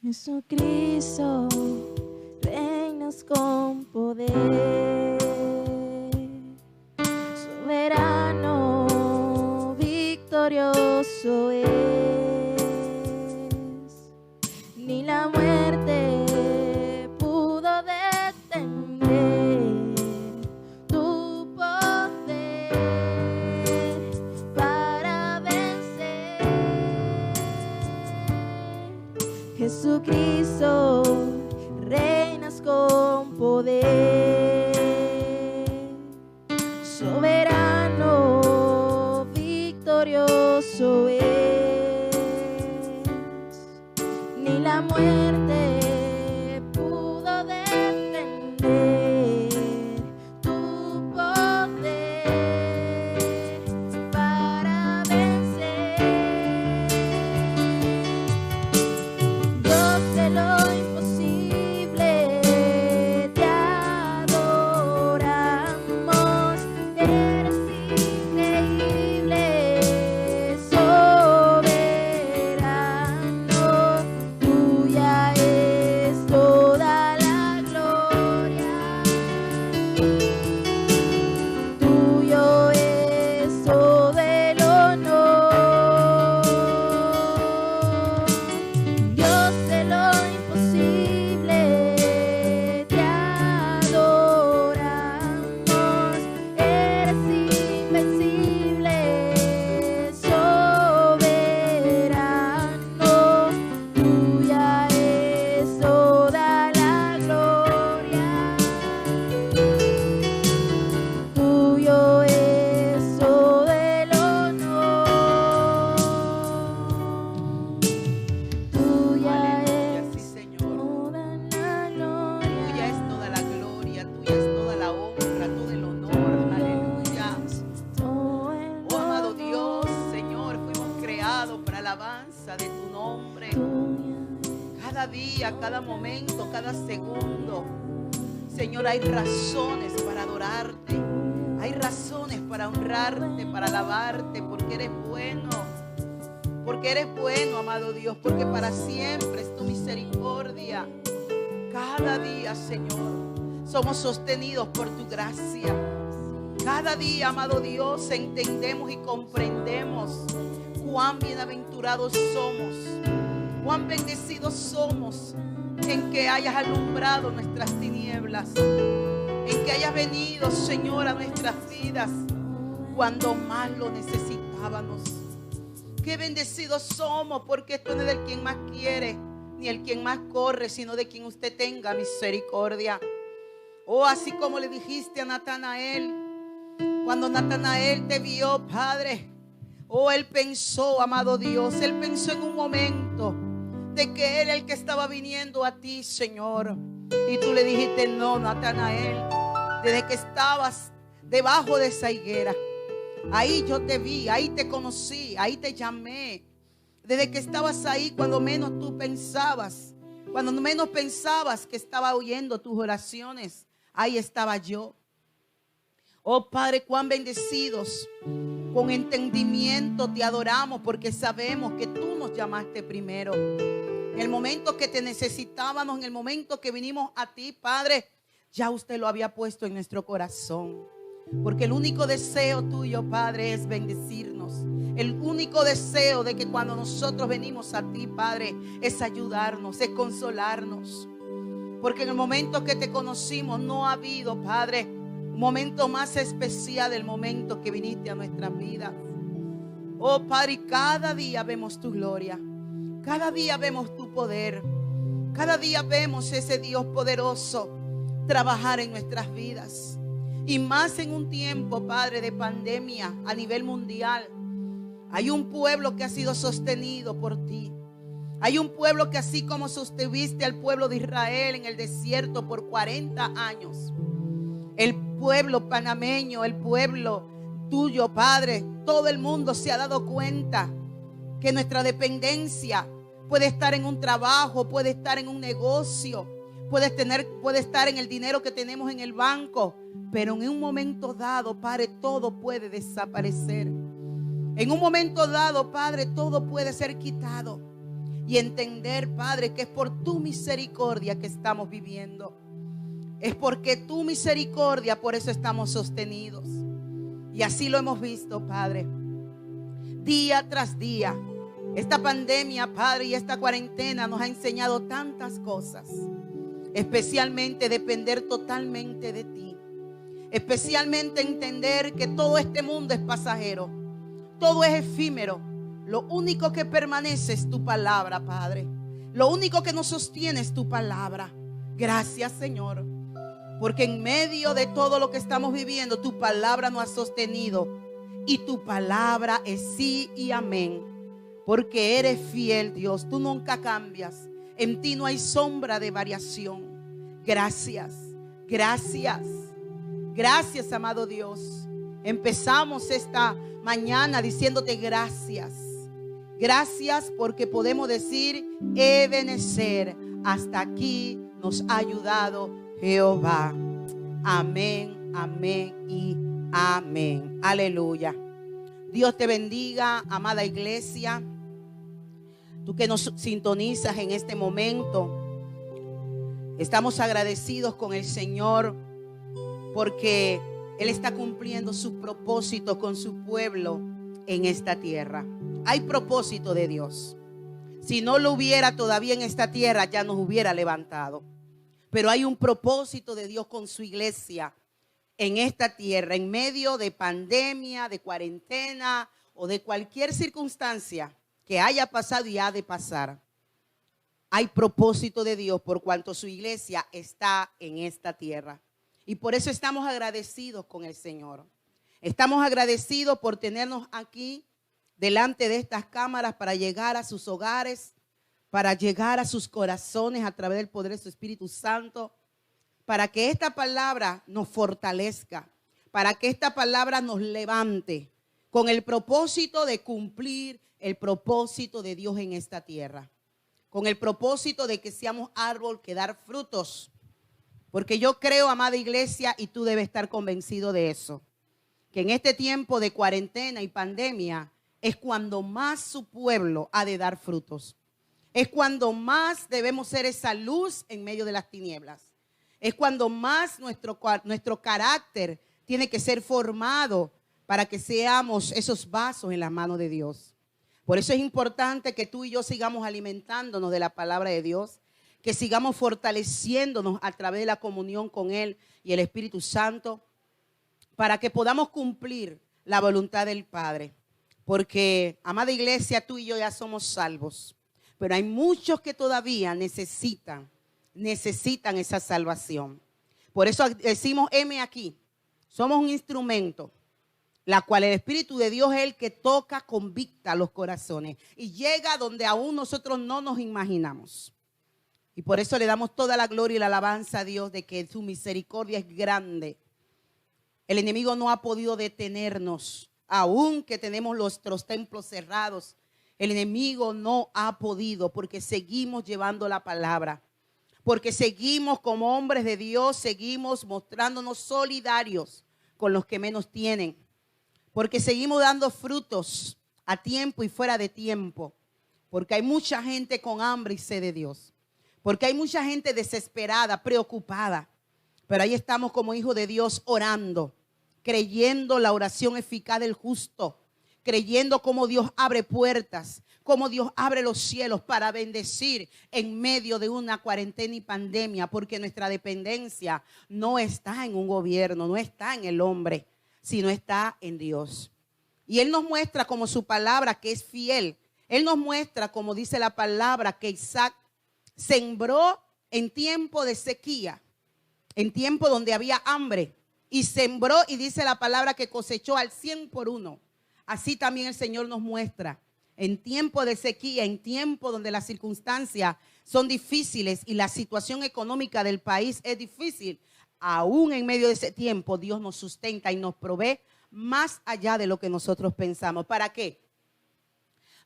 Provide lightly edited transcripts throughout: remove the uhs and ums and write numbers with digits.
Jesucristo, reinas con poder, soberano, victorioso es, ni la muerte pudo detener tu poder para vencer. Jesucristo, reinas con poder, soberano, victorioso es, ni la muerte pudo detener tu poder para vencer. Dios de lo imposible, te adoramos, eres increíble, soberano, tuya es toda la gloria, tuyo es todo el honor. Dios de lo imposible, te adoramos, eres invencible, soberano, tuya es toda la gloria, tuyo es todo el honor, tuya Aleluya, es sí, Señor. toda la gloria. Tuya es toda la gloria, tuya es toda la honra, todo el honor. Aleluya. Oh, amado Dios, Señor, fuimos creados para alabanza de tu nombre. Cada día, cada momento, cada segundo. Señor, hay razones para adorarte. Hay razones para honrarte, para alabarte, porque eres bueno. Porque eres bueno, amado Dios, porque para siempre es tu misericordia. Cada día, Señor, somos sostenidos por tu gracia. Cada día, amado Dios, entendemos y comprendemos cuán bienaventurados somos, cuán bendecidos somos en que hayas alumbrado nuestras tinieblas, en que hayas venido, Señor, a nuestras vidas cuando más lo necesitábamos. Qué bendecidos somos, porque esto no es del quien más quiere, ni el quien más corre, sino de quien usted tenga misericordia. Oh, así como le dijiste a Natanael, cuando Natanael te vio, Padre, oh, él pensó, amado Dios, él pensó en un momento de que era el que estaba viniendo a ti, Señor. Y tú le dijiste: no, Natanael, desde que estabas debajo de esa higuera, ahí yo te vi, ahí te conocí, ahí te llamé. Desde que estabas ahí, cuando menos tú pensabas, cuando menos pensabas que estaba oyendo tus oraciones, ahí estaba yo. Oh Padre, cuán bendecidos, con entendimiento te adoramos, porque sabemos que tú nos llamaste primero. En el momento que te necesitábamos, en el momento que vinimos a ti, Padre, ya usted lo había puesto en nuestro corazón. Porque el único deseo tuyo, Padre, es bendecirnos. El único deseo de que cuando nosotros venimos a ti, Padre, es ayudarnos, es consolarnos. Porque en el momento que te conocimos no ha habido, Padre, un momento más especial del momento que viniste a nuestras vidas. Oh Padre, y cada día vemos tu gloria, cada día vemos tu poder, cada día vemos ese Dios poderoso trabajar en nuestras vidas. Y más en un tiempo, Padre, de pandemia a nivel mundial. Hay un pueblo que ha sido sostenido por ti. Hay un pueblo que, así como sostuviste al pueblo de Israel en el desierto por 40 años, el pueblo panameño, el pueblo tuyo, Padre, todo el mundo se ha dado cuenta que nuestra dependencia puede estar en un trabajo, puede estar en un negocio, puede estar en el dinero que tenemos en el banco, pero en un momento dado, Padre, todo puede desaparecer. En un momento dado, Padre, todo puede ser quitado. y entender, Padre, que es por tu misericordia que estamos viviendo. Es porque tu misericordia, por eso estamos sostenidos. Y así lo hemos visto, Padre, día tras día. Esta pandemia, Padre, y esta cuarentena nos ha enseñado tantas cosas. Especialmente depender totalmente de ti. Especialmente entender que todo este mundo es pasajero. Todo es efímero. Lo único que permanece es tu palabra, Padre. Lo único que nos sostiene es tu palabra. Gracias, Señor. Porque en medio de todo lo que estamos viviendo, tu palabra nos ha sostenido. Y tu palabra es sí y amén. Porque eres fiel, Dios. Tú nunca cambias. En ti no hay sombra de variación. Gracias. Gracias. Gracias, amado Dios. Empezamos esta mañana diciéndote gracias. Gracias porque podemos decir, Ebenezer, hasta aquí nos ha ayudado Jehová. Amén, amén y amén. Aleluya. Dios te bendiga, amada iglesia. Tú que nos sintonizas en este momento. Estamos agradecidos con el Señor porque Él está cumpliendo sus propósitos con su pueblo en esta tierra. Hay propósito de Dios. Si no lo hubiera todavía en esta tierra, ya nos hubiera levantado. Pero hay un propósito de Dios con su iglesia en esta tierra, en medio de pandemia, de cuarentena o de cualquier circunstancia que haya pasado y ha de pasar. Hay propósito de Dios por cuanto su iglesia está en esta tierra. Y por eso estamos agradecidos con el Señor. Estamos agradecidos por tenernos aquí delante de estas cámaras para llegar a sus hogares, para llegar a sus corazones a través del poder de su Espíritu Santo, para que esta palabra nos fortalezca, para que esta palabra nos levante, con el propósito de cumplir el propósito de Dios en esta tierra, con el propósito de que seamos árbol que dar frutos. Porque yo creo, amada iglesia, y tú debes estar convencido de eso, que en este tiempo de cuarentena y pandemia es cuando más su pueblo ha de dar frutos. Es cuando más debemos ser esa luz en medio de las tinieblas. Es cuando más nuestro carácter tiene que ser formado para que seamos esos vasos en las manos de Dios. Por eso es importante que tú y yo sigamos alimentándonos de la palabra de Dios, que sigamos fortaleciéndonos a través de la comunión con Él y el Espíritu Santo, para que podamos cumplir la voluntad del Padre. Porque, amada iglesia, tú y yo ya somos salvos, pero hay muchos que todavía necesitan esa salvación. Por eso decimos, heme aquí, somos un instrumento, la cual el Espíritu de Dios es el que toca, convicta los corazones y llega donde aún nosotros no nos imaginamos. Y por eso le damos toda la gloria y la alabanza a Dios de que su misericordia es grande. El enemigo no ha podido detenernos, aun que tenemos nuestros templos cerrados. El enemigo no ha podido porque seguimos llevando la palabra. Porque seguimos como hombres de Dios, seguimos mostrándonos solidarios con los que menos tienen. Porque seguimos dando frutos a tiempo y fuera de tiempo. Porque hay mucha gente con hambre y sed de Dios. Porque hay mucha gente desesperada, preocupada. Pero ahí estamos como hijos de Dios orando, creyendo la oración eficaz del justo, creyendo cómo Dios abre puertas, cómo Dios abre los cielos para bendecir en medio de una cuarentena y pandemia, porque nuestra dependencia no está en un gobierno, no está en el hombre, sino está en Dios. Y Él nos muestra como su palabra que es fiel. Él nos muestra, como dice la palabra, que Isaac sembró en tiempo de sequía, en tiempo donde había hambre, y sembró, y dice la palabra que cosechó al 100 por 1. Así también el Señor nos muestra, en tiempo de sequía, en tiempo donde las circunstancias son difíciles y la situación económica del país es difícil, aún en medio de ese tiempo Dios nos sustenta y nos provee más allá de lo que nosotros pensamos. ¿Para qué?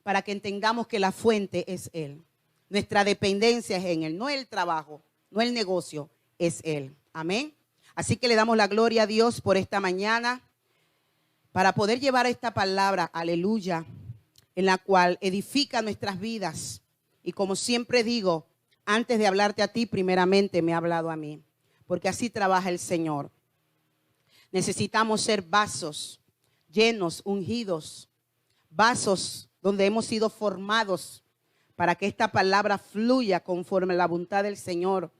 Para que entendamos que la fuente es Él. Nuestra dependencia es en Él, no el trabajo, no el negocio, es Él. Amén. Así que le damos la gloria a Dios por esta mañana para poder llevar esta palabra, aleluya, en la cual edifica nuestras vidas, Y como siempre digo, antes de hablarte a ti, primeramente me ha hablado a mí. Porque así trabaja el Señor. Necesitamos ser vasos llenos, ungidos, vasos donde hemos sido formados para que esta palabra fluya conforme a la voluntad del Señor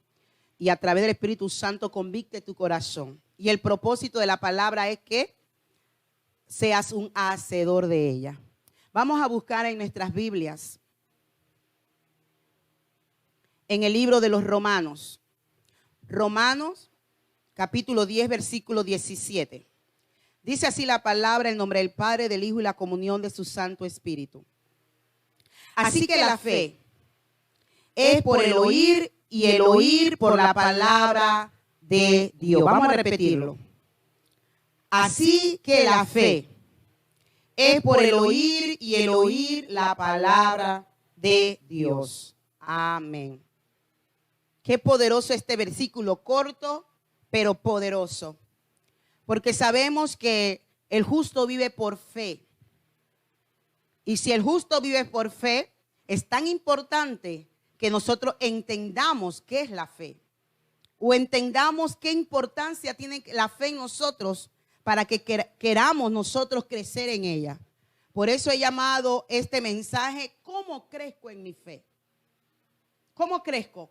y a través del Espíritu Santo convicte tu corazón. Y el propósito de la palabra es que seas un hacedor de ella. Vamos a buscar en nuestras Biblias, en el libro de los Romanos. Romanos, capítulo 10, versículo 17. Dice así la palabra en nombre del Padre, del Hijo y la comunión de su Santo Espíritu. Así que la fe es por el oír y el oír por la palabra de Dios. Vamos a repetirlo. Así que la fe es por el oír y el oír la palabra de Dios. Amén. Qué poderoso este versículo, corto, pero poderoso. Porque sabemos que el justo vive por fe. Y si el justo vive por fe, es tan importante que nosotros entendamos qué es la fe. O entendamos qué importancia tiene la fe en nosotros para que queramos nosotros crecer en ella. Por eso he llamado este mensaje, ¿cómo crezco en mi fe? ¿Cómo crezco?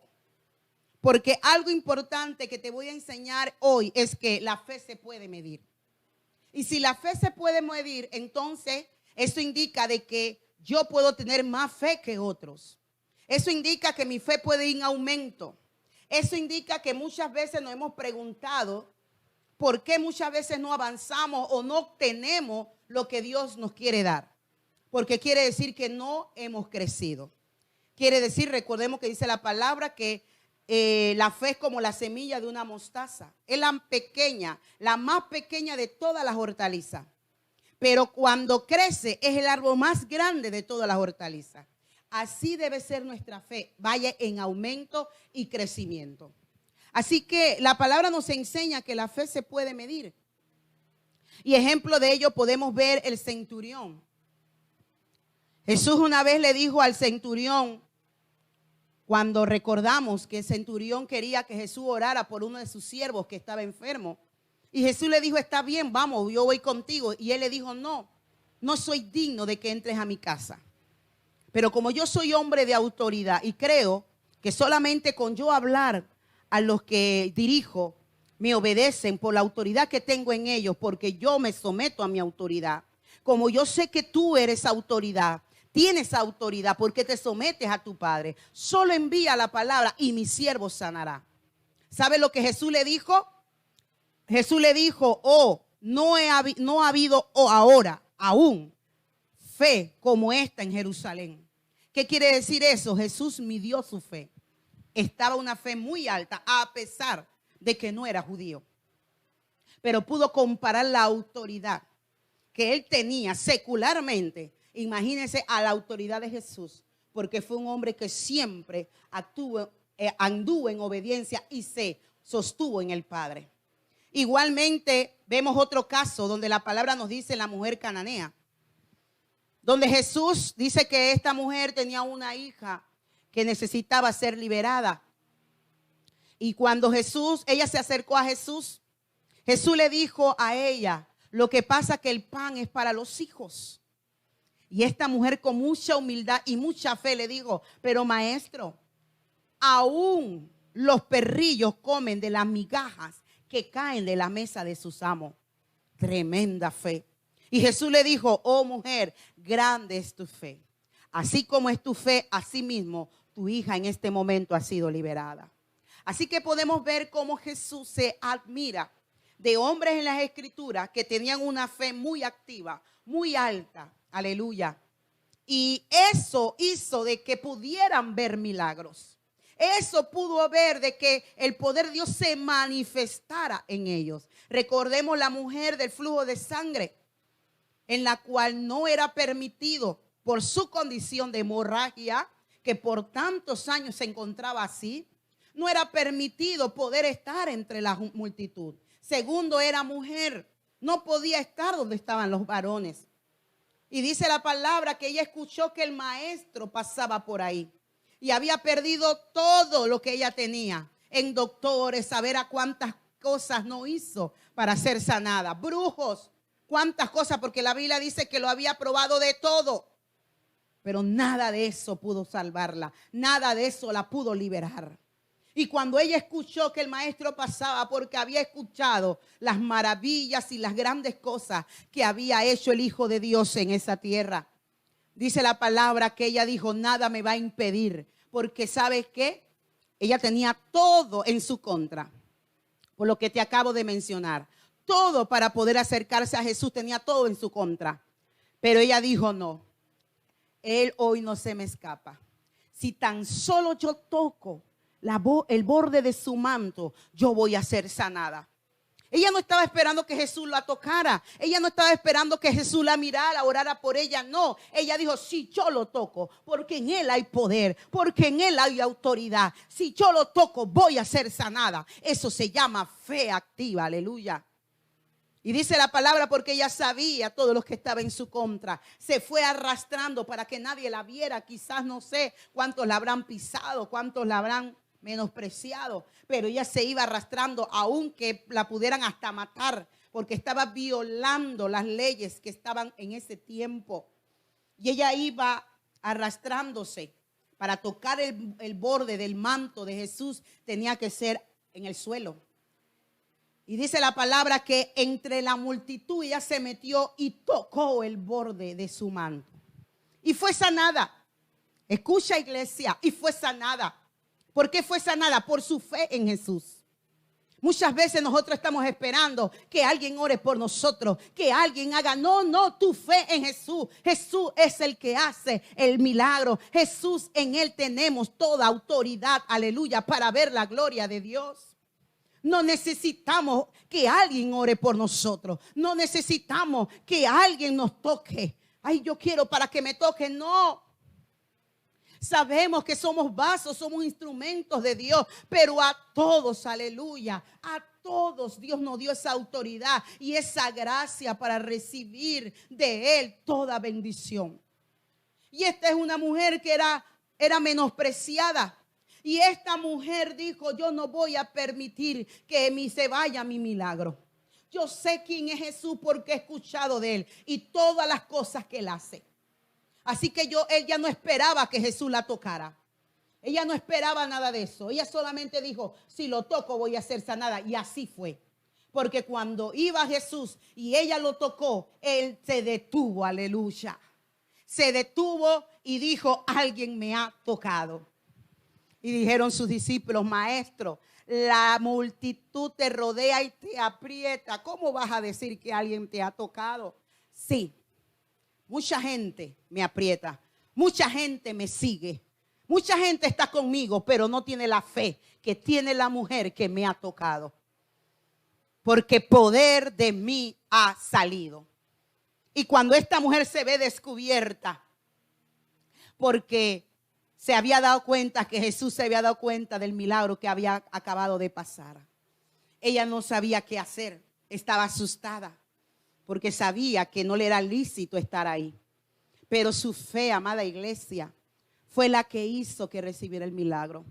Porque algo importante que te voy a enseñar hoy es que la fe se puede medir. Y si la fe se puede medir, entonces eso indica de que yo puedo tener más fe que otros. Eso indica que mi fe puede ir en aumento. Eso indica que muchas veces nos hemos preguntado por qué muchas veces no avanzamos o no obtenemos lo que Dios nos quiere dar. Porque quiere decir que no hemos crecido. Quiere decir, recordemos que dice la palabra que la fe es como la semilla de una mostaza. Es la pequeña, la más pequeña de todas las hortalizas. Pero cuando crece es el árbol más grande de todas las hortalizas. Así debe ser nuestra fe, vaya en aumento y crecimiento. Así que la palabra nos enseña que la fe se puede medir. Y ejemplo de ello podemos ver el centurión. Jesús una vez le dijo al centurión, cuando recordamos que el centurión quería que Jesús orara por uno de sus siervos que estaba enfermo. Y Jesús le dijo, está bien, vamos, yo voy contigo. Y él le dijo, no soy digno de que entres a mi casa. Pero como yo soy hombre de autoridad y creo que solamente con yo hablar a los que dirijo, me obedecen por la autoridad que tengo en ellos, porque yo me someto a mi autoridad. Como yo sé que tú eres autoridad, tienes autoridad porque te sometes a tu Padre. Solo envía la palabra y mi siervo sanará. ¿Sabe lo que Jesús le dijo? Jesús le dijo, no ha habido ahora aún fe como esta en Jerusalén. ¿Qué quiere decir eso? Jesús midió su fe. Estaba una fe muy alta a pesar de que no era judío. Pero pudo comparar la autoridad que él tenía secularmente. Imagínense a la autoridad de Jesús, porque fue un hombre que siempre anduvo en obediencia y se sostuvo en el Padre. Igualmente vemos otro caso donde la palabra nos dice la mujer cananea, donde Jesús dice que esta mujer tenía una hija que necesitaba ser liberada. Y cuando ella se acercó a Jesús, Jesús le dijo a ella, lo que pasa es que el pan es para los hijos. Y esta mujer con mucha humildad y mucha fe le dijo, pero maestro, aún los perrillos comen de las migajas que caen de la mesa de sus amos. Tremenda fe. Y Jesús le dijo, oh mujer, grande es tu fe. Así como es tu fe, así mismo tu hija en este momento ha sido liberada. Así que podemos ver cómo Jesús se admira de hombres en las Escrituras que tenían una fe muy activa, muy alta. Aleluya. Y eso hizo de que pudieran ver milagros. Eso pudo ver de que el poder de Dios se manifestara en ellos. Recordemos la mujer del flujo de sangre, en la cual no era permitido por su condición de hemorragia, que por tantos años se encontraba así. No era permitido poder estar entre la multitud. Segundo, era mujer. No podía estar donde estaban los varones. Y dice la palabra que ella escuchó que el maestro pasaba por ahí. y había perdido todo lo que ella tenía en doctores, saber a cuántas cosas no hizo para ser sanada. Brujos, cuántas cosas, porque la Biblia dice que lo había probado de todo. Pero nada de eso pudo salvarla, nada de eso la pudo liberar. Y cuando ella escuchó que el maestro pasaba, porque había escuchado las maravillas y las grandes cosas que había hecho el Hijo de Dios en esa tierra, dice la palabra que ella dijo, nada me va a impedir, porque ¿sabes qué? Ella tenía todo en su contra, por lo que te acabo de mencionar. Todo para poder acercarse a Jesús, tenía todo en su contra. Pero ella dijo, no, Él hoy no se me escapa. Si tan solo yo toco el borde de su manto, yo voy a ser sanada. Ella no estaba esperando que Jesús la tocara. Ella no estaba esperando que Jesús la mirara, orara por ella. No, ella dijo, si yo lo toco, porque en Él hay poder, porque en Él hay autoridad. Si yo lo toco, voy a ser sanada. Eso se llama fe activa, aleluya. Y dice la palabra porque ella sabía todo lo que estaba en su contra. Se fue arrastrando para que nadie la viera. Quizás no sé cuántos la habrán pisado, cuántos la habrán menospreciado, pero ella se iba arrastrando aunque la pudieran hasta matar, porque estaba violando las leyes que estaban en ese tiempo. Y ella iba arrastrándose. Para tocar el borde del manto de Jesús tenía que ser en el suelo. Y dice la palabra que entre la multitud ella se metió y tocó el borde de su manto. Y fue sanada. Escucha, iglesia, y fue sanada. ¿Por qué fue sanada? Por su fe en Jesús. Muchas veces nosotros estamos esperando que alguien ore por nosotros, que alguien haga. No, tu fe en Jesús. Jesús es el que hace el milagro. Jesús, en Él tenemos toda autoridad, aleluya, para ver la gloria de Dios. No necesitamos que alguien ore por nosotros. No necesitamos que alguien nos toque. Ay, yo quiero para que me toque. No. Sabemos que somos vasos, somos instrumentos de Dios, pero a todos, aleluya, a todos Dios nos dio esa autoridad y esa gracia para recibir de Él toda bendición. Y esta es una mujer que era menospreciada. Y esta mujer dijo, yo no voy a permitir que se vaya mi milagro. Yo sé quién es Jesús porque he escuchado de Él y todas las cosas que Él hace. Así que ella no esperaba que Jesús la tocara. Ella no esperaba nada de eso. Ella solamente dijo, si lo toco voy a ser sanada. Y así fue. Porque cuando iba Jesús y ella lo tocó, Él se detuvo, aleluya. Se detuvo y dijo, alguien me ha tocado. Y dijeron sus discípulos, maestro, la multitud te rodea y te aprieta. ¿Cómo vas a decir que alguien te ha tocado? Sí. Mucha gente me aprieta, mucha gente me sigue, mucha gente está conmigo, pero no tiene la fe que tiene la mujer que me ha tocado. Porque poder de mí ha salido. Y cuando esta mujer se ve descubierta, porque se había dado cuenta que Jesús se había dado cuenta del milagro que había acabado de pasar. Ella no sabía qué hacer, estaba asustada. Porque sabía que no le era lícito estar ahí. Pero su fe, amada iglesia, fue la que hizo que recibiera el milagro.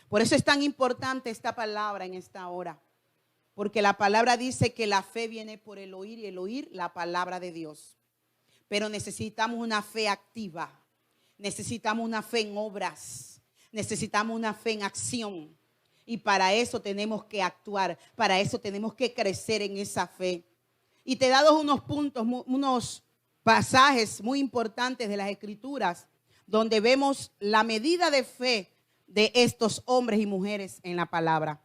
Por eso es tan importante esta palabra en esta hora. Porque la palabra dice que la fe viene por el oír y el oír la palabra de Dios. Pero necesitamos una fe activa. Necesitamos una fe en obras. Necesitamos una fe en acción. Y para eso tenemos que actuar. Para eso tenemos que crecer en esa fe. Y te he dado unos puntos, unos pasajes muy importantes de las Escrituras, donde vemos la medida de fe de estos hombres y mujeres en la palabra.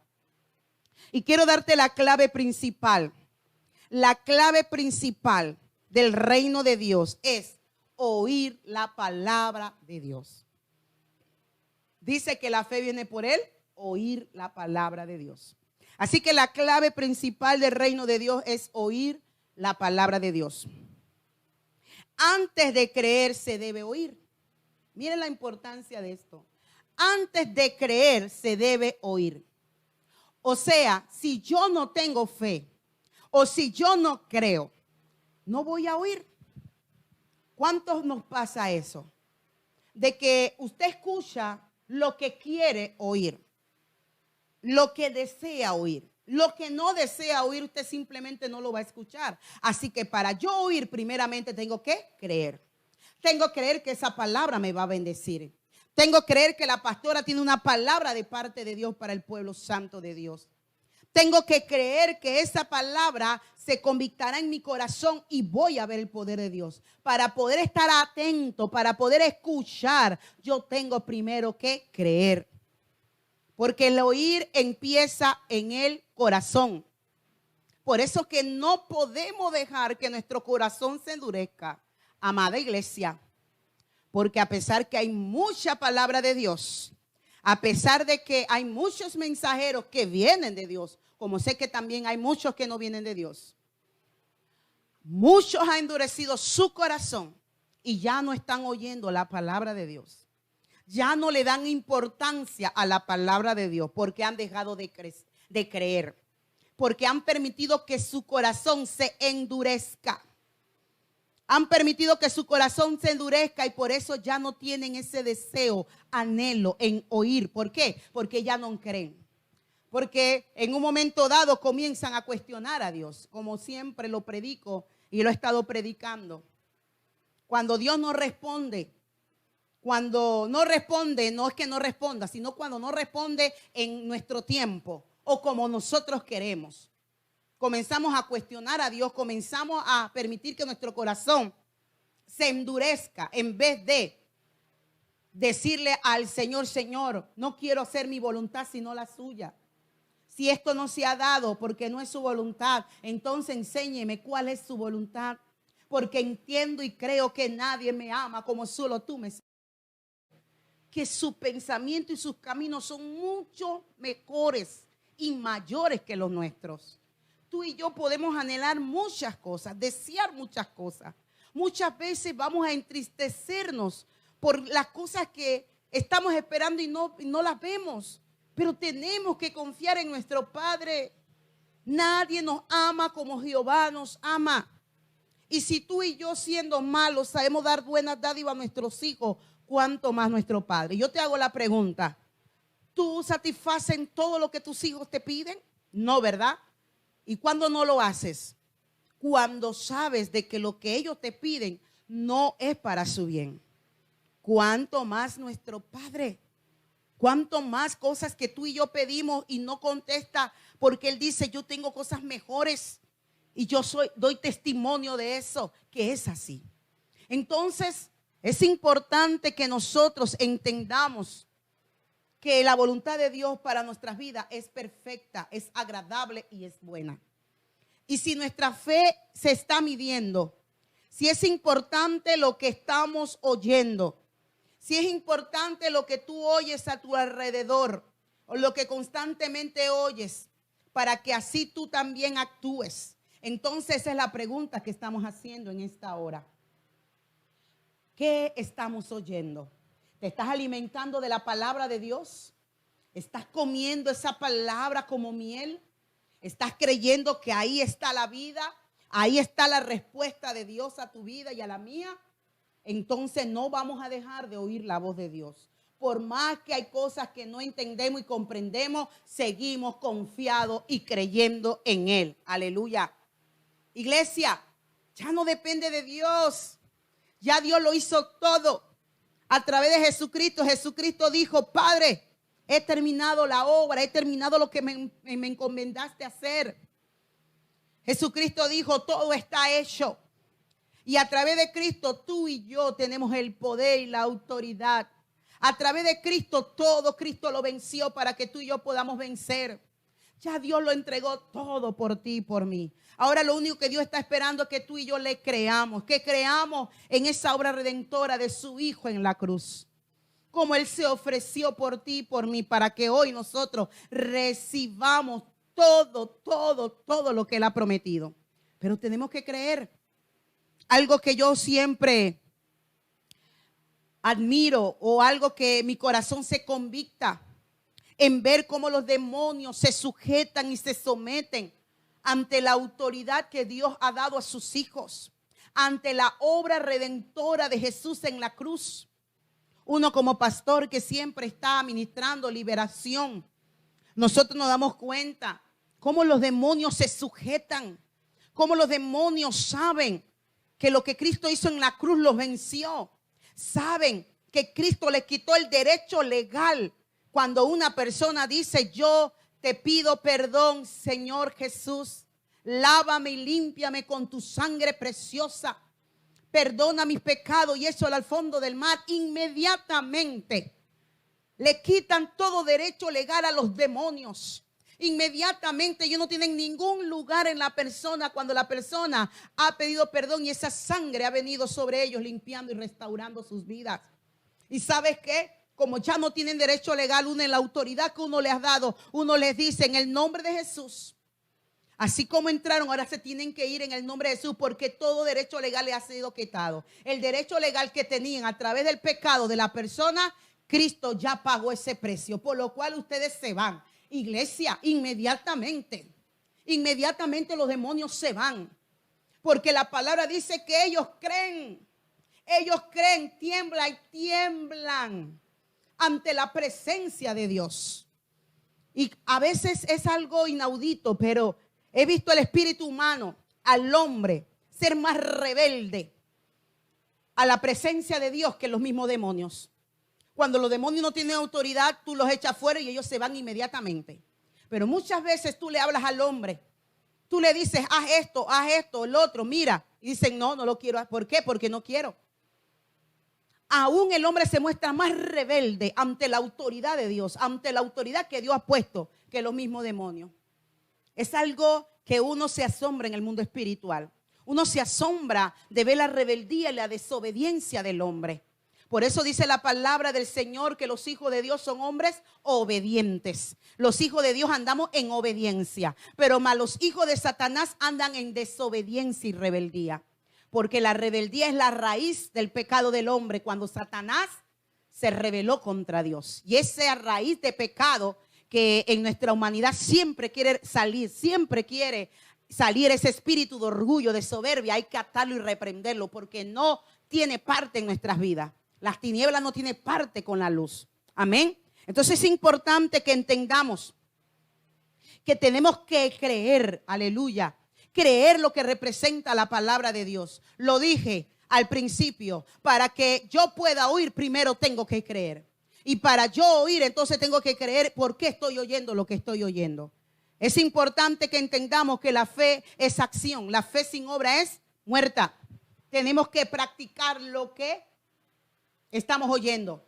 Y quiero darte la clave principal. La clave principal del reino de Dios es oír la palabra de Dios. Dice que la fe viene por él, oír la palabra de Dios. Así que la clave principal del reino de Dios es oír la palabra de Dios. Antes de creer se debe oír. Miren la importancia de esto. Antes de creer se debe oír. O sea, si yo no tengo fe o si yo no creo, no voy a oír. ¿Cuántos nos pasa eso? De que usted escucha lo que quiere oír, lo que desea oír. Lo que no desea oír, usted simplemente no lo va a escuchar. Así que para yo oír, primeramente tengo que creer. Tengo que creer que esa palabra me va a bendecir. Tengo que creer que la pastora tiene una palabra de parte de Dios para el pueblo santo de Dios. Tengo que creer que esa palabra se convictará en mi corazón y voy a ver el poder de Dios. Para poder estar atento, para poder escuchar, yo tengo primero que creer. Porque el oír empieza en el corazón. Por eso que no podemos dejar que nuestro corazón se endurezca, amada iglesia. Porque a pesar que hay mucha palabra de Dios, a pesar de que hay muchos mensajeros que vienen de Dios, como sé que también hay muchos que no vienen de Dios, muchos han endurecido su corazón y ya no están oyendo la palabra de Dios. Ya no le dan importancia a la palabra de Dios porque han dejado de creer, porque han permitido que su corazón se endurezca. Han permitido que su corazón se endurezca y por eso ya no tienen ese deseo, anhelo en oír. ¿Por qué? Porque ya no creen. Porque en un momento dado comienzan a cuestionar a Dios, como siempre lo predico y lo he estado predicando. Cuando Dios no responde, cuando no responde, no es que no responda, sino cuando no responde en nuestro tiempo o como nosotros queremos. Comenzamos a cuestionar a Dios, comenzamos a permitir que nuestro corazón se endurezca en vez de decirle al Señor, Señor, no quiero hacer mi voluntad sino la suya. Si esto no se ha dado porque no es su voluntad, entonces enséñeme cuál es su voluntad. Porque entiendo y creo que nadie me ama como solo tú me amas. Que su pensamiento y sus caminos son mucho mejores y mayores que los nuestros. Tú y yo podemos anhelar muchas cosas, desear muchas cosas. Muchas veces vamos a entristecernos por las cosas que estamos esperando y no las vemos. Pero tenemos que confiar en nuestro Padre. Nadie nos ama como Jehová nos ama. Y si tú y yo siendo malos sabemos dar buenas dádivas a nuestros hijos, ¿cuánto más nuestro Padre? Yo te hago la pregunta. ¿Tú satisfaces todo lo que tus hijos te piden? No, ¿verdad? ¿Y cuándo no lo haces? Cuando sabes de que lo que ellos te piden no es para su bien. ¿Cuánto más nuestro Padre? ¿Cuánto más cosas que tú y yo pedimos y no contesta? Porque Él dice, yo tengo cosas mejores. Y yo doy testimonio de eso, que es así. Entonces, es importante que nosotros entendamos que la voluntad de Dios para nuestras vidas es perfecta, es agradable y es buena. Y si nuestra fe se está midiendo, si es importante lo que estamos oyendo, si es importante lo que tú oyes a tu alrededor o lo que constantemente oyes, para que así tú también actúes. Entonces esa es la pregunta que estamos haciendo en esta hora. ¿Qué estamos oyendo? ¿Te estás alimentando de la palabra de Dios? ¿Estás comiendo esa palabra como miel? ¿Estás creyendo que ahí está la vida? ¿Ahí está la respuesta de Dios a tu vida y a la mía? Entonces no vamos a dejar de oír la voz de Dios. Por más que hay cosas que no entendemos y comprendemos, seguimos confiados y creyendo en Él. Aleluya. Iglesia, ya no depende de Dios. Ya Dios lo hizo todo a través de Jesucristo. Jesucristo dijo, Padre, he terminado la obra, he terminado lo que me encomendaste hacer. Jesucristo dijo, todo está hecho. Y a través de Cristo tú y yo tenemos el poder y la autoridad. A través de Cristo todo Cristo lo venció para que tú y yo podamos vencer. Ya Dios lo entregó todo por ti y por mí. Ahora lo único que Dios está esperando es que tú y yo le creamos. Que creamos en esa obra redentora de su Hijo en la cruz. Como Él se ofreció por ti y por mí para que hoy nosotros recibamos todo lo que Él ha prometido. Pero tenemos que creer. Algo que yo siempre admiro o algo que mi corazón se convicta en ver cómo los demonios se sujetan y se someten ante la autoridad que Dios ha dado a sus hijos, ante la obra redentora de Jesús en la cruz. Uno como pastor que siempre está ministrando liberación. Nosotros nos damos cuenta cómo los demonios se sujetan, cómo los demonios saben que lo que Cristo hizo en la cruz los venció. Saben que Cristo le quitó el derecho legal. Cuando una persona dice, yo te pido perdón, Señor Jesús, lávame y límpiame con tu sangre preciosa. Perdona mis pecados y échalo al fondo del mar. Inmediatamente le quitan todo derecho legal a los demonios. Inmediatamente ellos no tienen ningún lugar en la persona cuando la persona ha pedido perdón y esa sangre ha venido sobre ellos limpiando y restaurando sus vidas. ¿Y sabes qué? Como ya no tienen derecho legal, uno en la autoridad que uno les ha dado, uno les dice en el nombre de Jesús. Así como entraron, ahora se tienen que ir en el nombre de Jesús porque todo derecho legal les ha sido quitado. El derecho legal que tenían a través del pecado de la persona, Cristo ya pagó ese precio, por lo cual ustedes se van. Iglesia, inmediatamente los demonios se van. Porque la palabra dice que ellos creen, tiemblan ante la presencia de Dios. Y a veces es algo inaudito, pero he visto al espíritu humano, al hombre, ser más rebelde a la presencia de Dios que los mismos demonios. Cuando los demonios no tienen autoridad, tú los echas fuera y ellos se van inmediatamente. Pero muchas veces tú le hablas al hombre, tú le dices, haz esto, el otro, mira. Y dicen, no lo quiero. ¿Por qué? Porque no quiero. Aún el hombre se muestra más rebelde ante la autoridad de Dios, ante la autoridad que Dios ha puesto, que los mismos demonios. Es algo que uno se asombra en el mundo espiritual. Uno se asombra de ver la rebeldía y la desobediencia del hombre. Por eso dice la palabra del Señor que los hijos de Dios son hombres obedientes. Los hijos de Dios andamos en obediencia, pero más los hijos de Satanás andan en desobediencia y rebeldía. Porque la rebeldía es la raíz del pecado del hombre cuando Satanás se rebeló contra Dios. Y esa raíz de pecado que en nuestra humanidad siempre quiere salir ese espíritu de orgullo, de soberbia. Hay que atarlo y reprenderlo porque no tiene parte en nuestras vidas. Las tinieblas no tienen parte con la luz. Amén. Entonces es importante que entendamos que tenemos que creer, aleluya, creer lo que representa la palabra de Dios. Lo dije al principio, para que yo pueda oír, primero tengo que creer. Y para yo oír, entonces tengo que creer por qué estoy oyendo lo que estoy oyendo. Es importante que entendamos que la fe es acción. La fe sin obra es muerta. Tenemos que practicar lo que estamos oyendo.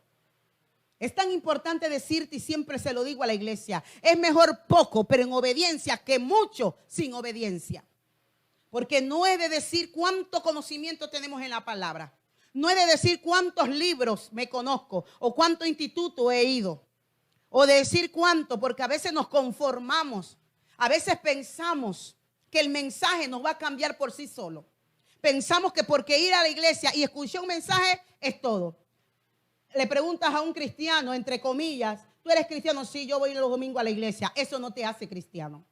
Es tan importante decirte, y siempre se lo digo a la iglesia, es mejor poco, pero en obediencia, que mucho sin obediencia. Porque no he de decir cuánto conocimiento tenemos en la palabra. No he de decir cuántos libros me conozco o cuánto instituto he ido. O de decir cuánto, porque a veces nos conformamos. A veces pensamos que el mensaje nos va a cambiar por sí solo. Pensamos que porque ir a la iglesia y escuchar un mensaje es todo. Le preguntas a un cristiano, entre comillas, ¿tú eres cristiano? Sí, yo voy los domingos a la iglesia. Eso no te hace cristiano.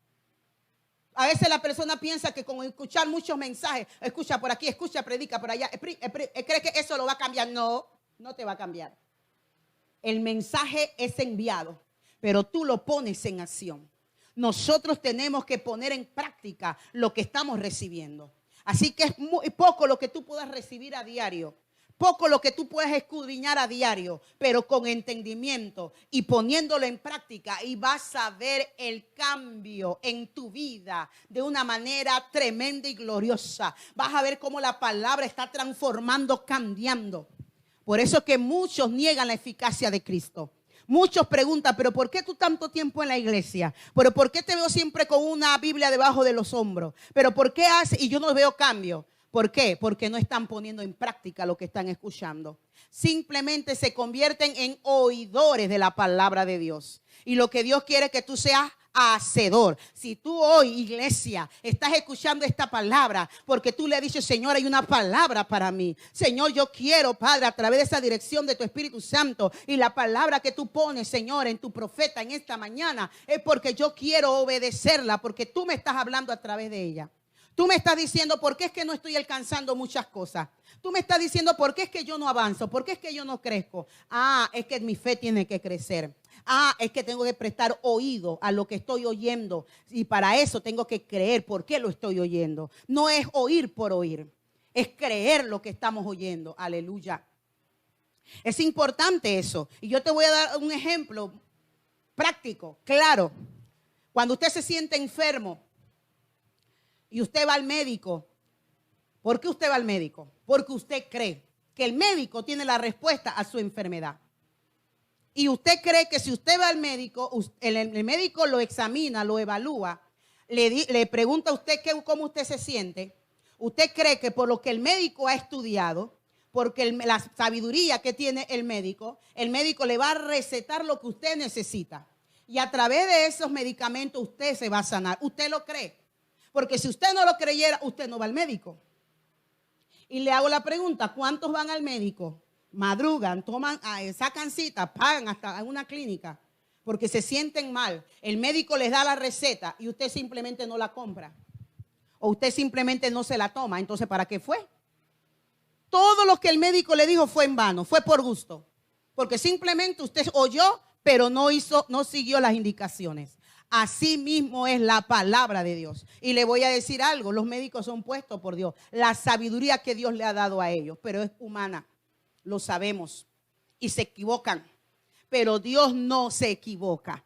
A veces la persona piensa que con escuchar muchos mensajes, escucha por aquí, escucha, predica por allá, cree que eso lo va a cambiar. No, no te va a cambiar. El mensaje es enviado, pero tú lo pones en acción. Nosotros tenemos que poner en práctica lo que estamos recibiendo. Así que es muy poco lo que tú puedas recibir a diario. Poco lo que tú puedes escudriñar a diario, pero con entendimiento y poniéndolo en práctica, y vas a ver el cambio en tu vida de una manera tremenda y gloriosa. Vas a ver cómo la palabra está transformando, cambiando. Por eso es que muchos niegan la eficacia de Cristo. Muchos preguntan, pero ¿por qué tú tanto tiempo en la iglesia? ¿Pero por qué te veo siempre con una Biblia debajo de los hombros? ¿Pero por qué haces y yo no veo cambio? ¿Por qué? Porque no están poniendo en práctica lo que están escuchando. Simplemente se convierten en oidores de la palabra de Dios. Y lo que Dios quiere es que tú seas hacedor. Si tú hoy, iglesia, estás escuchando esta palabra porque tú le has dicho, Señor, hay una palabra para mí. Señor, yo quiero, Padre, a través de esa dirección de tu Espíritu Santo y la palabra que tú pones, Señor, en tu profeta en esta mañana, es porque yo quiero obedecerla, porque tú me estás hablando a través de ella. Tú me estás diciendo, ¿por qué es que no estoy alcanzando muchas cosas? Tú me estás diciendo, ¿por qué es que yo no avanzo? ¿Por qué es que yo no crezco? Ah, es que mi fe tiene que crecer. Ah, es que tengo que prestar oído a lo que estoy oyendo. Y para eso tengo que creer por qué lo estoy oyendo. No es oír por oír. Es creer lo que estamos oyendo. Aleluya. Es importante eso. Y yo te voy a dar un ejemplo práctico, claro. Cuando usted se siente enfermo y usted va al médico, ¿por qué usted va al médico? Porque usted cree que el médico tiene la respuesta a su enfermedad. Y usted cree que si usted va al médico, el médico lo examina, lo evalúa, le pregunta a usted cómo usted se siente. Usted cree que por lo que el médico ha estudiado, porque la sabiduría que tiene el médico le va a recetar lo que usted necesita. Y a través de esos medicamentos usted se va a sanar. Usted lo cree. Porque si usted no lo creyera, usted no va al médico. Y le hago la pregunta, ¿cuántos van al médico? Madrugan, sacan cita, pagan hasta en una clínica porque se sienten mal. El médico les da la receta y usted simplemente no la compra. O usted simplemente no se la toma. Entonces, ¿para qué fue? Todo lo que el médico le dijo fue en vano, fue por gusto. Porque simplemente usted oyó, pero no siguió las indicaciones. Así mismo es la palabra de Dios. Y le voy a decir algo, los médicos son puestos por Dios. La sabiduría que Dios le ha dado a ellos, pero es humana. Lo sabemos. Y se equivocan. Pero Dios no se equivoca.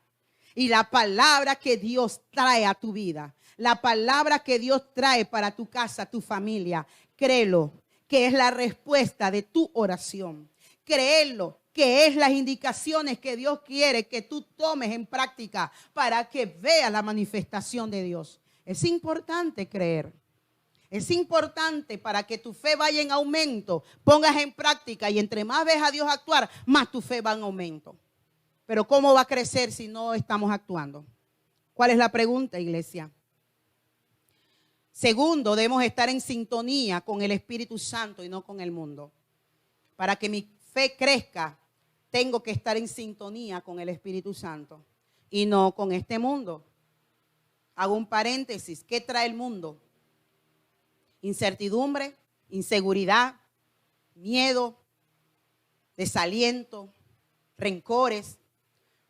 Y la palabra que Dios trae a tu vida, la palabra que Dios trae para tu casa, tu familia, créelo, que es la respuesta de tu oración. Créelo, que es las indicaciones que Dios quiere que tú tomes en práctica para que veas la manifestación de Dios. Es importante creer. Es importante para que tu fe vaya en aumento, pongas en práctica y entre más ves a Dios actuar, más tu fe va en aumento. Pero ¿cómo va a crecer si no estamos actuando? ¿Cuál es la pregunta, iglesia? Segundo, debemos estar en sintonía con el Espíritu Santo y no con el mundo. Para que mi fe crezca, tengo que estar en sintonía con el Espíritu Santo y no con este mundo. Hago un paréntesis. ¿Qué trae el mundo? Incertidumbre, inseguridad, miedo, desaliento, rencores.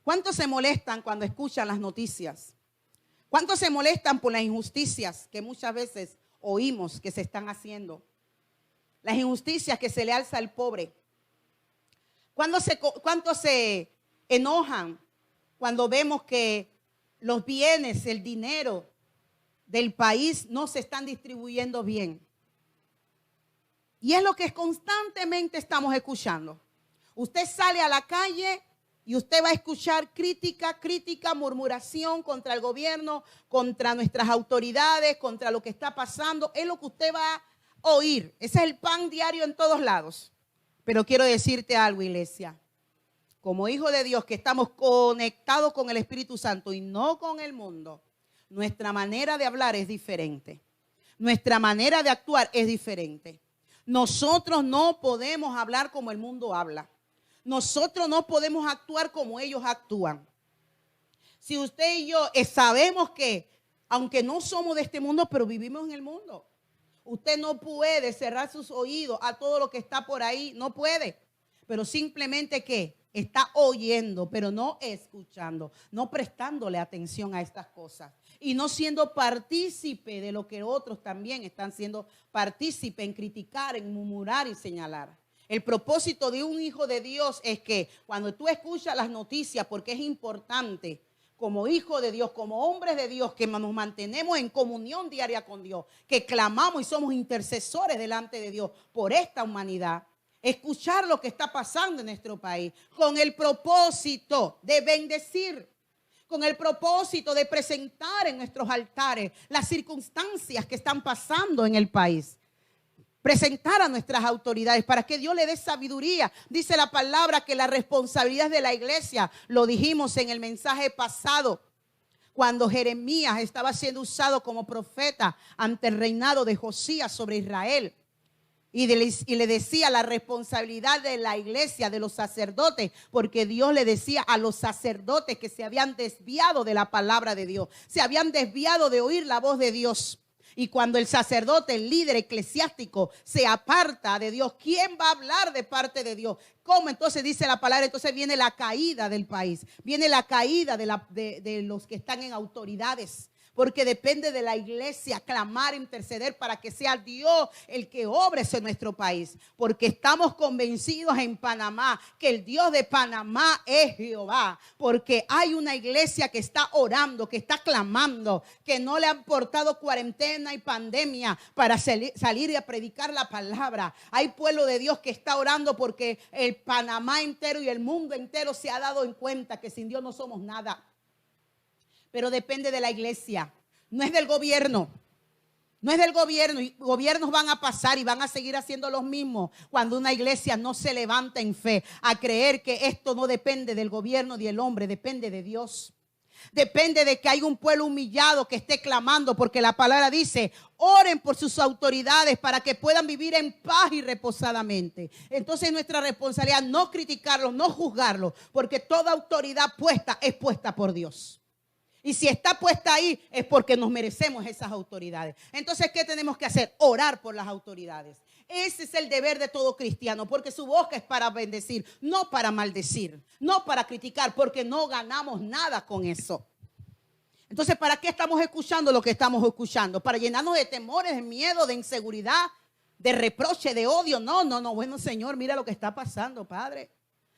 ¿Cuántos se molestan cuando escuchan las noticias? ¿Cuántos se molestan por las injusticias que muchas veces oímos que se están haciendo? Las injusticias que se le alza al pobre. ¿Cuántos se enojan cuando vemos que los bienes, el dinero del país no se están distribuyendo bien? Y es lo que constantemente estamos escuchando. Usted sale a la calle y usted va a escuchar crítica, murmuración contra el gobierno, contra nuestras autoridades, contra lo que está pasando. Es lo que usted va a oír. Ese es el pan diario en todos lados. Pero quiero decirte algo, iglesia. Como hijo de Dios que estamos conectados con el Espíritu Santo y no con el mundo, nuestra manera de hablar es diferente. Nuestra manera de actuar es diferente. Nosotros no podemos hablar como el mundo habla. Nosotros no podemos actuar como ellos actúan. Si usted y yo sabemos que, aunque no somos de este mundo, pero vivimos en el mundo. Usted no puede cerrar sus oídos a todo lo que está por ahí. No puede. Pero simplemente que está oyendo, pero no escuchando. No prestándole atención a estas cosas. Y no siendo partícipe de lo que otros también están siendo partícipe en criticar, en murmurar y señalar. El propósito de un hijo de Dios es que cuando tú escuchas las noticias, porque es importante, como hijo de Dios, como hombres de Dios, que nos mantenemos en comunión diaria con Dios, que clamamos y somos intercesores delante de Dios por esta humanidad, escuchar lo que está pasando en nuestro país, con el propósito de bendecir, con el propósito de presentar en nuestros altares las circunstancias que están pasando en el país. Presentar a nuestras autoridades para que Dios le dé sabiduría. Dice la palabra que la responsabilidad de la iglesia, lo dijimos en el mensaje pasado, cuando Jeremías estaba siendo usado como profeta ante el reinado de Josías sobre Israel. Y le decía la responsabilidad de la iglesia, de los sacerdotes, porque Dios le decía a los sacerdotes que se habían desviado de la palabra de Dios, se habían desviado de oír la voz de Dios. Y cuando el sacerdote, el líder eclesiástico se aparta de Dios, ¿quién va a hablar de parte de Dios? ¿Cómo? Entonces dice la palabra, entonces viene la caída del país, viene la caída de los que están en autoridades. Porque depende de la iglesia clamar, interceder para que sea Dios el que obre en nuestro país. Porque estamos convencidos en Panamá que el Dios de Panamá es Jehová. Porque hay una iglesia que está orando, que está clamando, que no le han portado cuarentena y pandemia para salir y a predicar la palabra. Hay pueblo de Dios que está orando porque el Panamá entero y el mundo entero se ha dado en cuenta que sin Dios no somos nada. Pero depende de la iglesia, no es del gobierno. No es del gobierno, y gobiernos van a pasar y van a seguir haciendo los mismos cuando una iglesia no se levanta en fe a creer que esto no depende del gobierno ni del hombre, depende de Dios. Depende de que haya un pueblo humillado que esté clamando, porque la palabra dice, oren por sus autoridades para que puedan vivir en paz y reposadamente. Entonces nuestra responsabilidad no criticarlos, no juzgarlos, porque toda autoridad puesta es puesta por Dios. Y si está puesta ahí es porque nos merecemos esas autoridades. Entonces, ¿qué tenemos que hacer? Orar por las autoridades. Ese es el deber de todo cristiano, porque su boca es para bendecir, no para maldecir, no para criticar, porque no ganamos nada con eso. Entonces, ¿para qué estamos escuchando lo que estamos escuchando? ¿Para llenarnos de temores, de miedo, de inseguridad, de reproche, de odio? No. Bueno, Señor, mira lo que está pasando, Padre.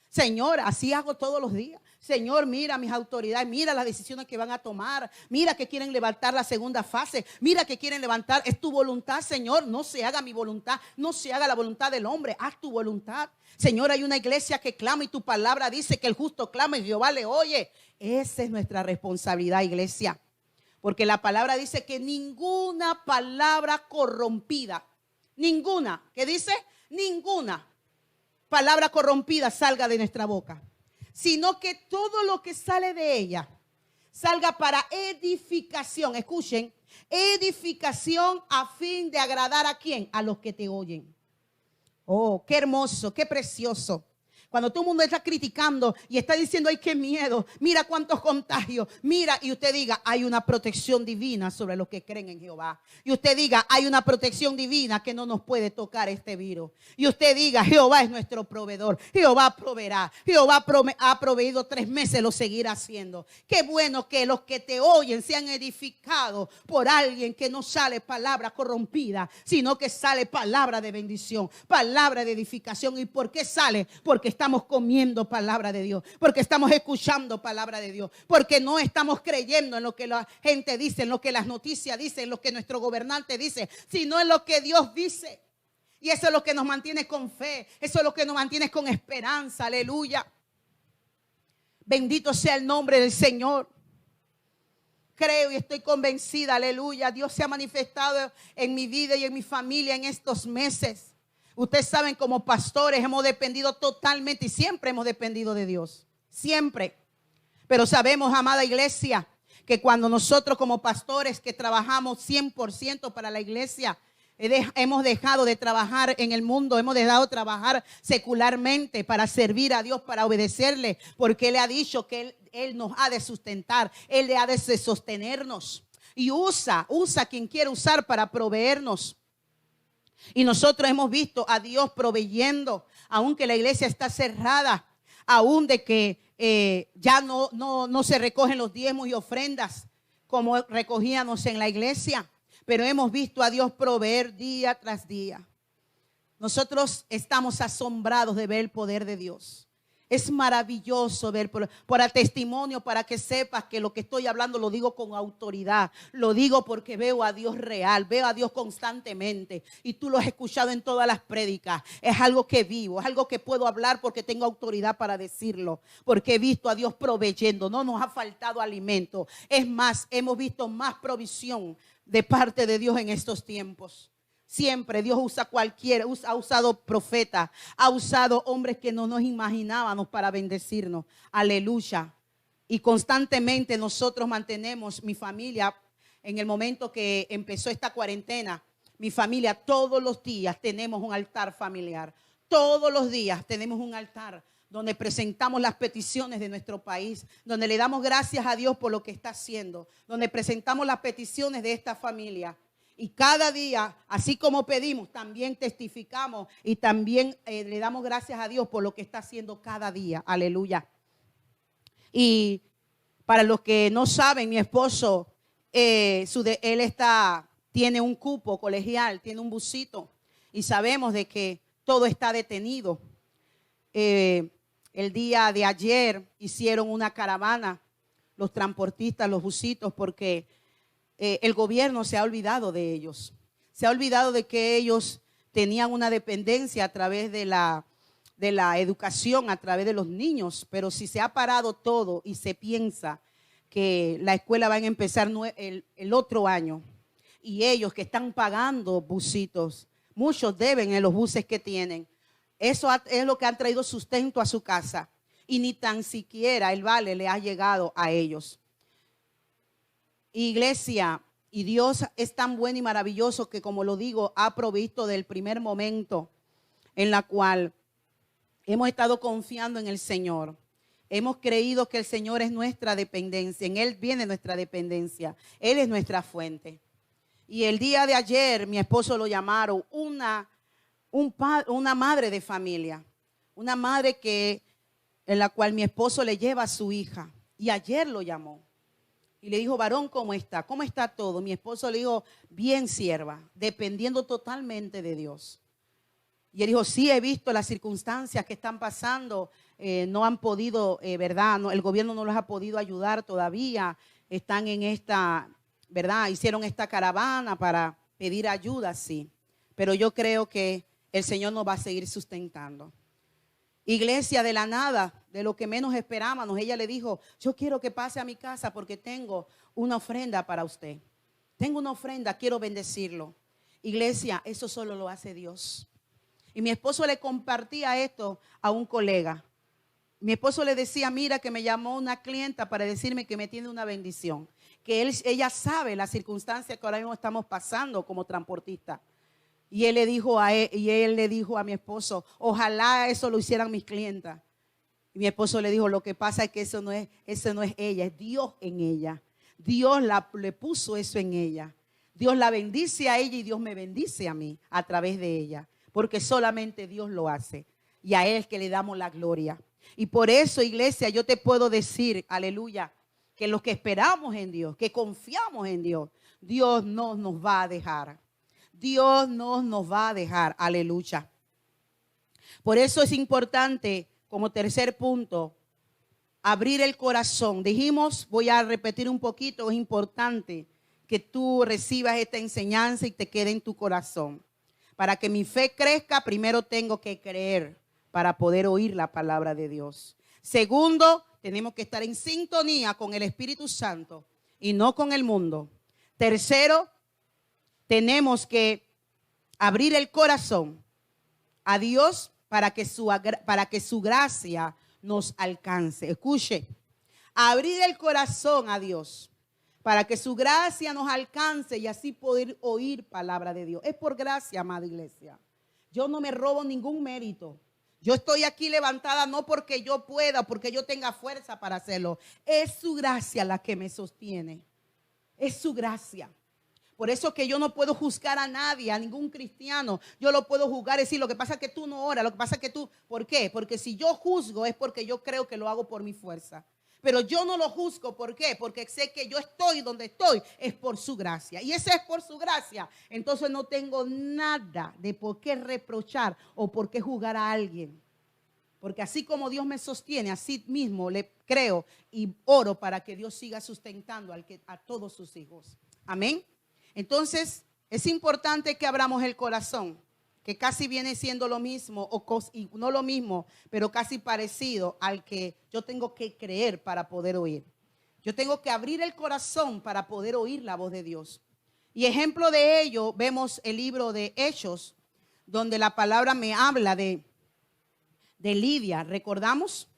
Señor, así hago todos los días. Señor, mira mis autoridades, mira las decisiones que van a tomar, mira que quieren levantar la segunda fase, mira que quieren levantar, es tu voluntad, Señor, no se haga mi voluntad, no se haga la voluntad del hombre, haz tu voluntad. Señor, hay una iglesia que clama y tu palabra dice que el justo clama y Jehová le oye. Esa es nuestra responsabilidad, iglesia, porque la palabra dice que ninguna palabra corrompida, ninguna, ¿qué dice? Ninguna palabra corrompida salga de nuestra boca, sino que todo lo que sale de ella salga para edificación. Escuchen, edificación a fin de agradar ¿a quién? A los que te oyen. Oh, qué hermoso, qué precioso. Cuando todo el mundo está criticando y está diciendo, ay, qué miedo, mira cuántos contagios, mira, y usted diga, hay una protección divina sobre los que creen en Jehová. Y usted diga, hay una protección divina que no nos puede tocar este virus. Y usted diga, Jehová es nuestro proveedor, Jehová proveerá, Jehová ha proveído 3 meses, lo seguirá haciendo. Qué bueno que los que te oyen sean edificados por alguien que no sale palabra corrompida, sino que sale palabra de bendición, palabra de edificación. ¿Y por qué sale? Porque estamos comiendo palabra de Dios, porque estamos escuchando palabra de Dios, porque no estamos creyendo en lo que la gente dice, en lo que las noticias dicen, en lo que nuestro gobernante dice, sino en lo que Dios dice. Y eso es lo que nos mantiene con fe, eso es lo que nos mantiene con esperanza. Aleluya. Bendito sea el nombre del Señor. Creo y estoy convencida, aleluya, Dios se ha manifestado en mi vida y en mi familia en estos meses. Ustedes saben, como pastores hemos dependido totalmente y siempre hemos dependido de Dios. Siempre. Pero sabemos, amada iglesia, que cuando nosotros como pastores que trabajamos 100% para la iglesia, hemos dejado de trabajar en el mundo, hemos dejado de trabajar secularmente para servir a Dios, para obedecerle, porque Él ha dicho que Él nos ha de sustentar, Él le ha de sostenernos. Y usa quien quiere usar para proveernos. Y nosotros hemos visto a Dios proveyendo, aunque la iglesia está cerrada, aún de que ya no se recogen los diezmos y ofrendas como recogíamos en la iglesia, pero hemos visto a Dios proveer día tras día. Nosotros estamos asombrados de ver el poder de Dios. Es maravilloso ver por el testimonio, para que sepas que lo que estoy hablando lo digo con autoridad. Lo digo porque veo a Dios real, veo a Dios constantemente. Y tú lo has escuchado en todas las prédicas. Es algo que vivo, es algo que puedo hablar porque tengo autoridad para decirlo. Porque he visto a Dios proveyendo, no nos ha faltado alimento. Es más, hemos visto más provisión de parte de Dios en estos tiempos. Siempre Dios usa cualquiera, ha usado profetas, ha usado hombres que no nos imaginábamos para bendecirnos. Aleluya. Y constantemente nosotros mantenemos, mi familia, en el momento que empezó esta cuarentena, mi familia todos los días tenemos un altar familiar. Todos los días tenemos un altar donde presentamos las peticiones de nuestro país, donde le damos gracias a Dios por lo que está haciendo, donde presentamos las peticiones de esta familia. Y cada día, así como pedimos, también testificamos y también le damos gracias a Dios por lo que está haciendo cada día. Aleluya. Y para los que no saben, mi esposo, él tiene un cupo colegial, tiene un busito. Y sabemos de que todo está detenido. El día de ayer hicieron una caravana, los transportistas, los busitos, porque el gobierno se ha olvidado de ellos. Se ha olvidado de que ellos tenían una dependencia a través de la educación, a través de los niños. Pero si se ha parado todo y se piensa que la escuela va a empezar el otro año, y ellos que están pagando busitos, muchos deben en los buses que tienen. Eso es lo que han traído sustento a su casa. Y ni tan siquiera el vale le ha llegado a ellos. Iglesia, y Dios es tan bueno y maravilloso que, como lo digo, ha provisto del primer momento en la cual hemos estado confiando en el Señor. Hemos creído que el Señor es nuestra dependencia. En Él viene nuestra dependencia. Él es nuestra fuente. Y el día de ayer mi esposo lo llamaron una madre de familia. Una madre en la cual mi esposo le lleva a su hija. Y ayer lo llamó. Y le dijo, varón, ¿cómo está? ¿Cómo está todo? Mi esposo le dijo, bien, sierva, dependiendo totalmente de Dios. Y él dijo, sí, he visto las circunstancias que están pasando. No han podido, ¿verdad? No, el gobierno no los ha podido ayudar todavía. Están en esta, ¿verdad? Hicieron esta caravana para pedir ayuda, sí. Pero yo creo que el Señor nos va a seguir sustentando. Iglesia, de la nada, de lo que menos esperábamos, ella le dijo, yo quiero que pase a mi casa porque tengo una ofrenda para usted. Tengo una ofrenda, quiero bendecirlo. Iglesia, eso solo lo hace Dios. Y mi esposo le compartía esto a un colega. Mi esposo le decía, mira que me llamó una clienta para decirme que me tiene una bendición. Que ella sabe las circunstancias que ahora mismo estamos pasando como transportista. Y él le dijo a mi esposo, ojalá eso lo hicieran mis clientas. Y mi esposo le dijo, lo que pasa es que eso no es ella, es Dios en ella. Dios le puso eso en ella. Dios la bendice a ella y Dios me bendice a mí a través de ella. Porque solamente Dios lo hace. Y a Él es que le damos la gloria. Y por eso, iglesia, yo te puedo decir, aleluya, que los que esperamos en Dios, que confiamos en Dios, Dios no nos va a dejar. Dios no nos va a dejar, aleluya. Por eso es importante, como tercer punto, abrir el corazón. Dijimos, voy a repetir un poquito, es importante que tú recibas esta enseñanza y te quede en tu corazón. Para que mi fe crezca, primero tengo que creer para poder oír la palabra de Dios. Segundo, tenemos que estar en sintonía con el Espíritu Santo y no con el mundo. Tercero, tenemos que abrir el corazón a Dios para que su gracia nos alcance. Escuche, abrir el corazón a Dios para que su gracia nos alcance y así poder oír palabra de Dios. Es por gracia, amada iglesia. Yo no me robo ningún mérito. Yo estoy aquí levantada no porque yo pueda, porque yo tenga fuerza para hacerlo. Es su gracia la que me sostiene. Es su gracia. Por eso que yo no puedo juzgar a nadie, a ningún cristiano. Yo lo puedo juzgar y decir, lo que pasa es que tú no oras, lo que pasa es que tú, ¿por qué? Porque si yo juzgo es porque yo creo que lo hago por mi fuerza. Pero yo no lo juzgo, ¿por qué? Porque sé que yo estoy donde estoy, es por su gracia. Y ese es por su gracia. Entonces no tengo nada de por qué reprochar o por qué juzgar a alguien. Porque así como Dios me sostiene, así mismo le creo y oro para que Dios siga sustentando a todos sus hijos. Amén. Entonces, es importante que abramos el corazón, que casi viene siendo lo mismo, y no lo mismo, pero casi parecido al que yo tengo que creer para poder oír. Yo tengo que abrir el corazón para poder oír la voz de Dios. Y ejemplo de ello, vemos el libro de Hechos, donde la palabra me habla de Lidia, ¿recordamos?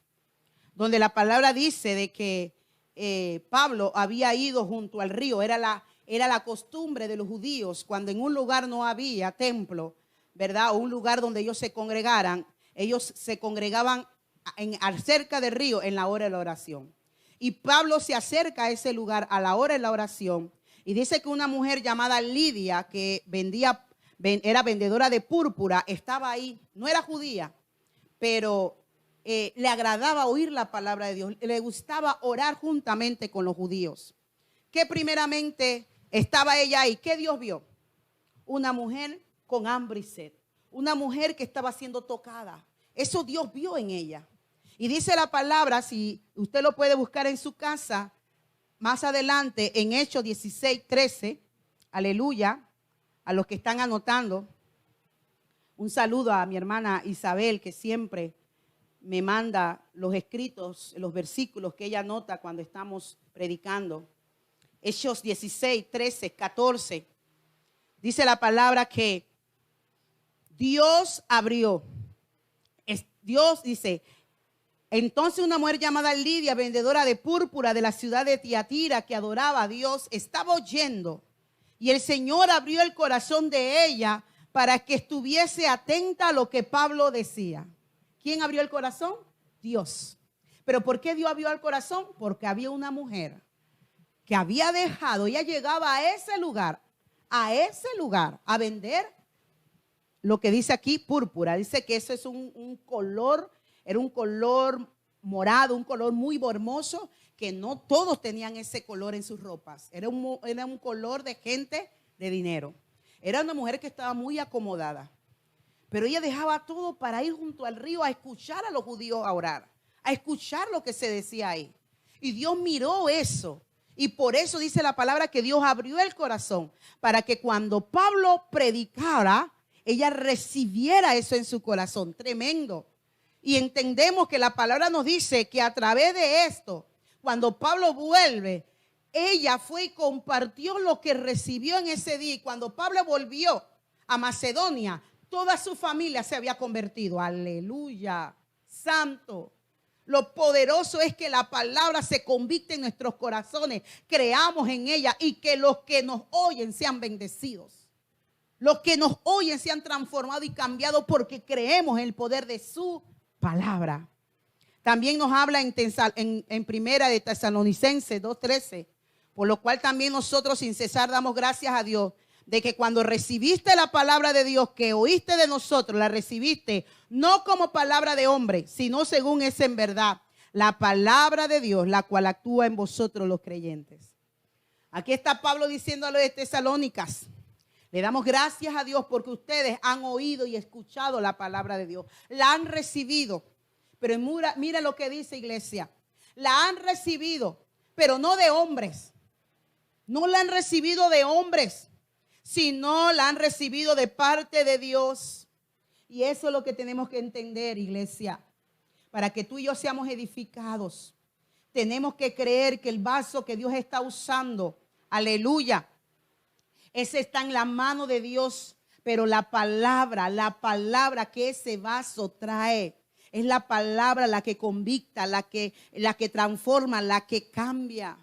Donde la palabra dice de que Pablo había ido junto al río, era la costumbre de los judíos, cuando en un lugar no había templo, ¿verdad? O un lugar donde ellos se congregaran, ellos se congregaban cerca del río en la hora de la oración. Y Pablo se acerca a ese lugar a la hora de la oración Y dice que una mujer llamada Lidia, que era vendedora de púrpura, estaba ahí. No era judía, pero le agradaba oír la palabra de Dios. Le gustaba orar juntamente con los judíos. Que primeramente estaba ella ahí. ¿Qué Dios vio? Una mujer con hambre y sed. Una mujer que estaba siendo tocada. Eso Dios vio en ella. Y dice la palabra, si usted lo puede buscar en su casa, más adelante en Hechos 16:13, aleluya, a los que están anotando. Un saludo a mi hermana Isabel, que siempre me manda los escritos, los versículos que ella anota cuando estamos predicando. Hechos 16:13, 14. Dice la palabra que Dios abrió. Dios dice, entonces una mujer llamada Lidia, vendedora de púrpura de la ciudad de Tiatira, que adoraba a Dios, estaba oyendo. Y el Señor abrió el corazón de ella para que estuviese atenta a lo que Pablo decía. ¿Quién abrió el corazón? Dios. ¿Pero por qué Dios abrió el corazón? Porque había una mujer que había dejado, ella llegaba a ese lugar, a vender lo que dice aquí, púrpura. Dice que eso es un color, era un color morado, un color muy hermoso, que no todos tenían ese color en sus ropas. Era un color de gente de dinero. Era una mujer que estaba muy acomodada. Pero ella dejaba todo para ir junto al río a escuchar a los judíos a orar, a escuchar lo que se decía ahí. Y Dios miró eso. Y por eso dice la palabra que Dios abrió el corazón para que cuando Pablo predicara, ella recibiera eso en su corazón. Tremendo. Y entendemos que la palabra nos dice que a través de esto, cuando Pablo vuelve, ella fue y compartió lo que recibió en ese día. Y cuando Pablo volvió a Macedonia, toda su familia se había convertido. Aleluya, santo. Lo poderoso es que la palabra se convicte en nuestros corazones, creamos en ella y que los que nos oyen sean bendecidos. Los que nos oyen sean transformados y cambiados porque creemos en el poder de su palabra. También nos habla en primera de Tesalonicenses 2:13, por lo cual también nosotros sin cesar damos gracias a Dios de que cuando recibiste la palabra de Dios que oíste de nosotros, la recibiste no como palabra de hombre, sino según es en verdad la palabra de Dios, la cual actúa en vosotros los creyentes. Aquí está Pablo diciendo a los de Tesalónicas, le damos gracias a Dios porque ustedes han oído y escuchado la palabra de Dios, la han recibido. Pero mira lo que dice, iglesia, la han recibido, pero no de hombres, no la han recibido de hombres, sino la han recibido de parte de Dios. Y eso es lo que tenemos que entender, iglesia. Para que tú y yo seamos edificados, tenemos que creer que el vaso que Dios está usando, aleluya, ese está en la mano de Dios. Pero la palabra que ese vaso trae, es la palabra la que convicta, la que transforma, la que cambia.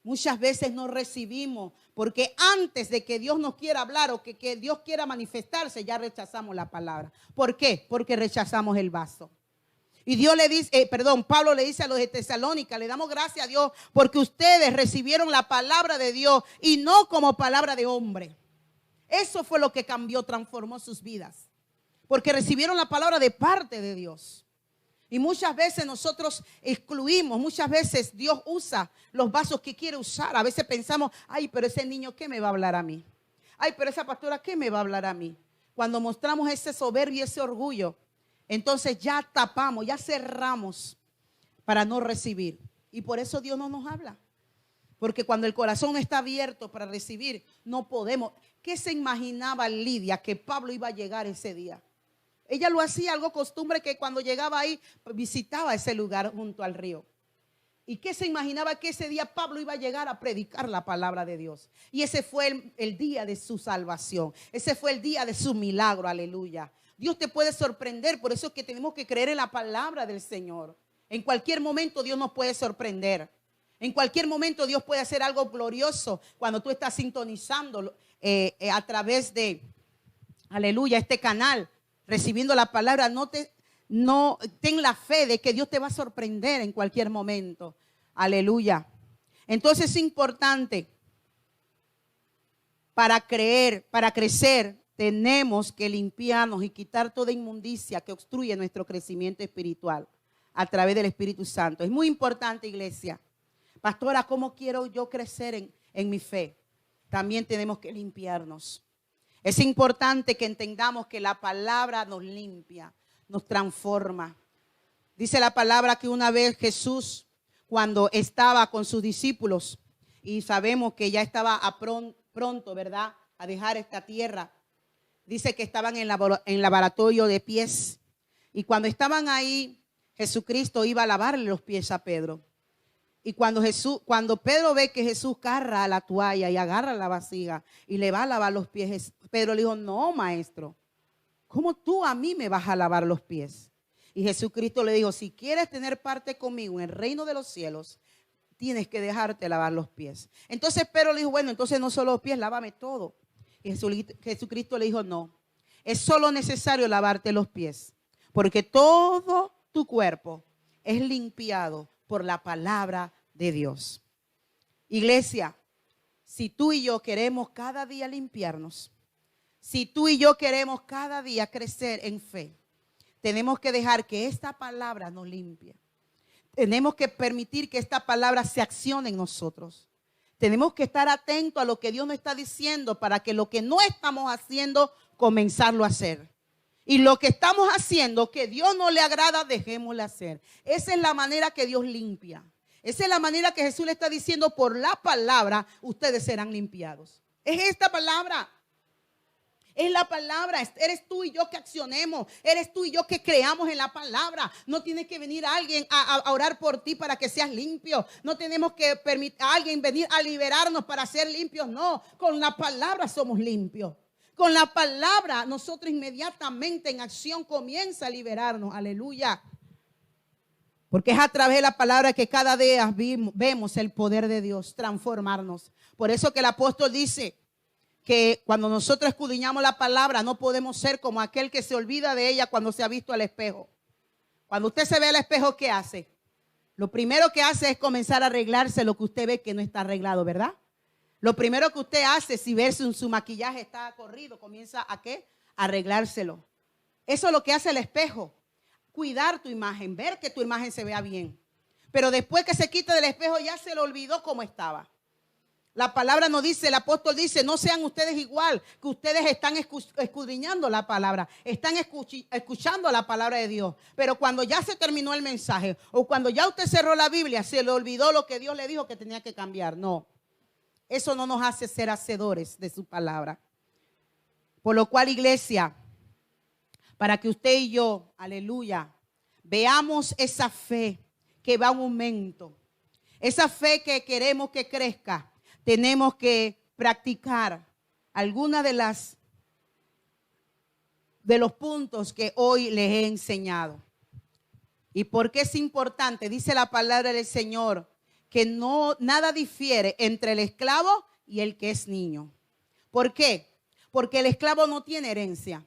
Muchas veces no recibimos porque antes de que Dios nos quiera hablar o que Dios quiera manifestarse, ya rechazamos la palabra. ¿Por qué? Porque rechazamos el vaso. Y Pablo le dice a los de Tesalónica, le damos gracias a Dios porque ustedes recibieron la palabra de Dios y no como palabra de hombre. Eso fue lo que cambió, transformó sus vidas. Porque recibieron la palabra de parte de Dios. Y muchas veces nosotros excluimos, muchas veces Dios usa los vasos que quiere usar. A veces pensamos, ay, pero ese niño, ¿qué me va a hablar a mí? Ay, pero esa pastora, ¿qué me va a hablar a mí? Cuando mostramos ese soberbio y ese orgullo, entonces ya tapamos, ya cerramos para no recibir. Y por eso Dios no nos habla. Porque cuando el corazón está abierto para recibir, no podemos. ¿Qué se imaginaba Lidia que Pablo iba a llegar ese día? Ella lo hacía algo costumbre que cuando llegaba ahí visitaba ese lugar junto al río. ¿Y qué se imaginaba? Que ese día Pablo iba a llegar a predicar la palabra de Dios. Y ese fue el día de su salvación. Ese fue el día de su milagro, aleluya. Dios te puede sorprender, por eso es que tenemos que creer en la palabra del Señor. En cualquier momento Dios nos puede sorprender. En cualquier momento Dios puede hacer algo glorioso cuando tú estás sintonizando a través de, aleluya, este canal. Recibiendo la palabra, ten la fe de que Dios te va a sorprender en cualquier momento. Aleluya. Entonces es importante para crecer, tenemos que limpiarnos y quitar toda inmundicia que obstruye nuestro crecimiento espiritual a través del Espíritu Santo. Es muy importante, iglesia. Pastora, ¿cómo quiero yo crecer en mi fe? También tenemos que limpiarnos. Es importante que entendamos que la palabra nos limpia, nos transforma. Dice la palabra que una vez Jesús, cuando estaba con sus discípulos, y sabemos que ya estaba pronto, ¿verdad?, a dejar esta tierra. Dice que estaban en lavatorio de pies. Y cuando estaban ahí, Jesucristo iba a lavarle los pies a Pedro. Y cuando Pedro ve que Jesús agarra la toalla y agarra la vasija y le va a lavar los pies, Pedro le dijo, no, maestro, ¿cómo tú a mí me vas a lavar los pies? Y Jesucristo le dijo, si quieres tener parte conmigo en el reino de los cielos, tienes que dejarte lavar los pies. Entonces Pedro le dijo, bueno, entonces no solo los pies, lávame todo. Y Jesucristo le dijo, no, es solo necesario lavarte los pies, porque todo tu cuerpo es limpiado por la palabra de Dios. Iglesia, si tú y yo queremos cada día limpiarnos, si tú y yo queremos cada día crecer en fe, tenemos que dejar que esta palabra nos limpie. Tenemos que permitir que esta palabra se accione en nosotros. Tenemos que estar atentos a lo que Dios nos está diciendo para que lo que no estamos haciendo, comenzarlo a hacer. Y lo que estamos haciendo, que Dios no le agrada, dejémosle hacer. Esa es la manera que Dios limpia. Esa es la manera que Jesús le está diciendo, por la palabra ustedes serán limpiados. Es esta palabra. Es la palabra. Eres tú y yo que accionemos. Eres tú y yo que creamos en la palabra. No tiene que venir alguien a orar por ti para que seas limpio. No tenemos que permitir a alguien venir a liberarnos para ser limpios. No, con la palabra somos limpios. Con la palabra nosotros inmediatamente en acción comienza a liberarnos. Aleluya. Porque es a través de la palabra que cada día vemos el poder de Dios transformarnos. Por eso que el apóstol dice que cuando nosotros escudriñamos la palabra no podemos ser como aquel que se olvida de ella cuando se ha visto al espejo. Cuando usted se ve al espejo, ¿qué hace? Lo primero que hace es comenzar a arreglarse lo que usted ve que no está arreglado, ¿verdad? Lo primero que usted hace, si ve su maquillaje está corrido, comienza a ¿qué? A arreglárselo. Eso es lo que hace el espejo. Cuidar tu imagen, ver que tu imagen se vea bien. Pero después que se quita del espejo ya se le olvidó cómo estaba. La palabra nos dice, el apóstol dice, no sean ustedes igual, que ustedes están escudriñando la palabra, están escuchando la palabra de Dios. Pero cuando ya se terminó el mensaje o cuando ya usted cerró la Biblia, se le olvidó lo que Dios le dijo que tenía que cambiar. No. Eso no nos hace ser hacedores de su palabra. Por lo cual, iglesia, para que usted y yo, aleluya, veamos esa fe que va a un aumento, esa fe que queremos que crezca, tenemos que practicar algunas de los puntos que hoy les he enseñado. ¿Y por qué es importante? Dice la palabra del Señor que nada difiere entre el esclavo y el que es niño. ¿Por qué? Porque el esclavo no tiene herencia.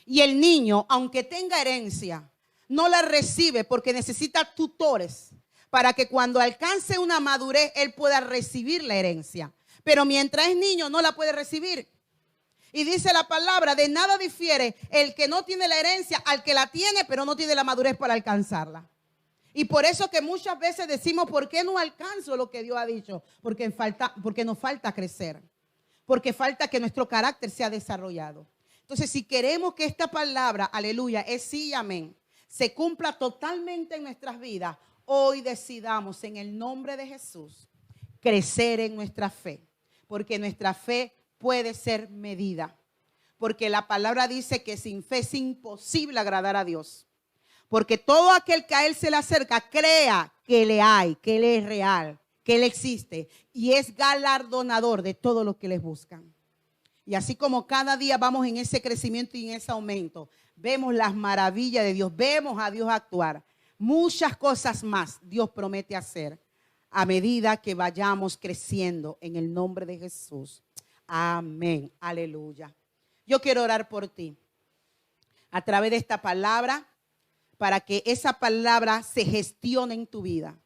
Y el niño, aunque tenga herencia, no la recibe porque necesita tutores para que cuando alcance una madurez, él pueda recibir la herencia. Pero mientras es niño, no la puede recibir. Y dice la palabra, de nada difiere el que no tiene la herencia al que la tiene, pero no tiene la madurez para alcanzarla. Y por eso que muchas veces decimos, ¿por qué no alcanzo lo que Dios ha dicho? Porque nos falta crecer. Porque falta que nuestro carácter sea desarrollado. Entonces, si queremos que esta palabra, aleluya, es sí y amén, se cumpla totalmente en nuestras vidas, hoy decidamos en el nombre de Jesús crecer en nuestra fe. Porque nuestra fe puede ser medida. Porque la palabra dice que sin fe es imposible agradar a Dios. Porque todo aquel que a Él se le acerca, crea que le hay, que Él es real, que Él existe. Y es galardonador de todo lo que les buscan. Y así como cada día vamos en ese crecimiento y en ese aumento, vemos las maravillas de Dios, vemos a Dios actuar. Muchas cosas más Dios promete hacer a medida que vayamos creciendo en el nombre de Jesús. Amén. Aleluya. Yo quiero orar por ti a través de esta palabra, para que esa palabra se gestione en tu vida,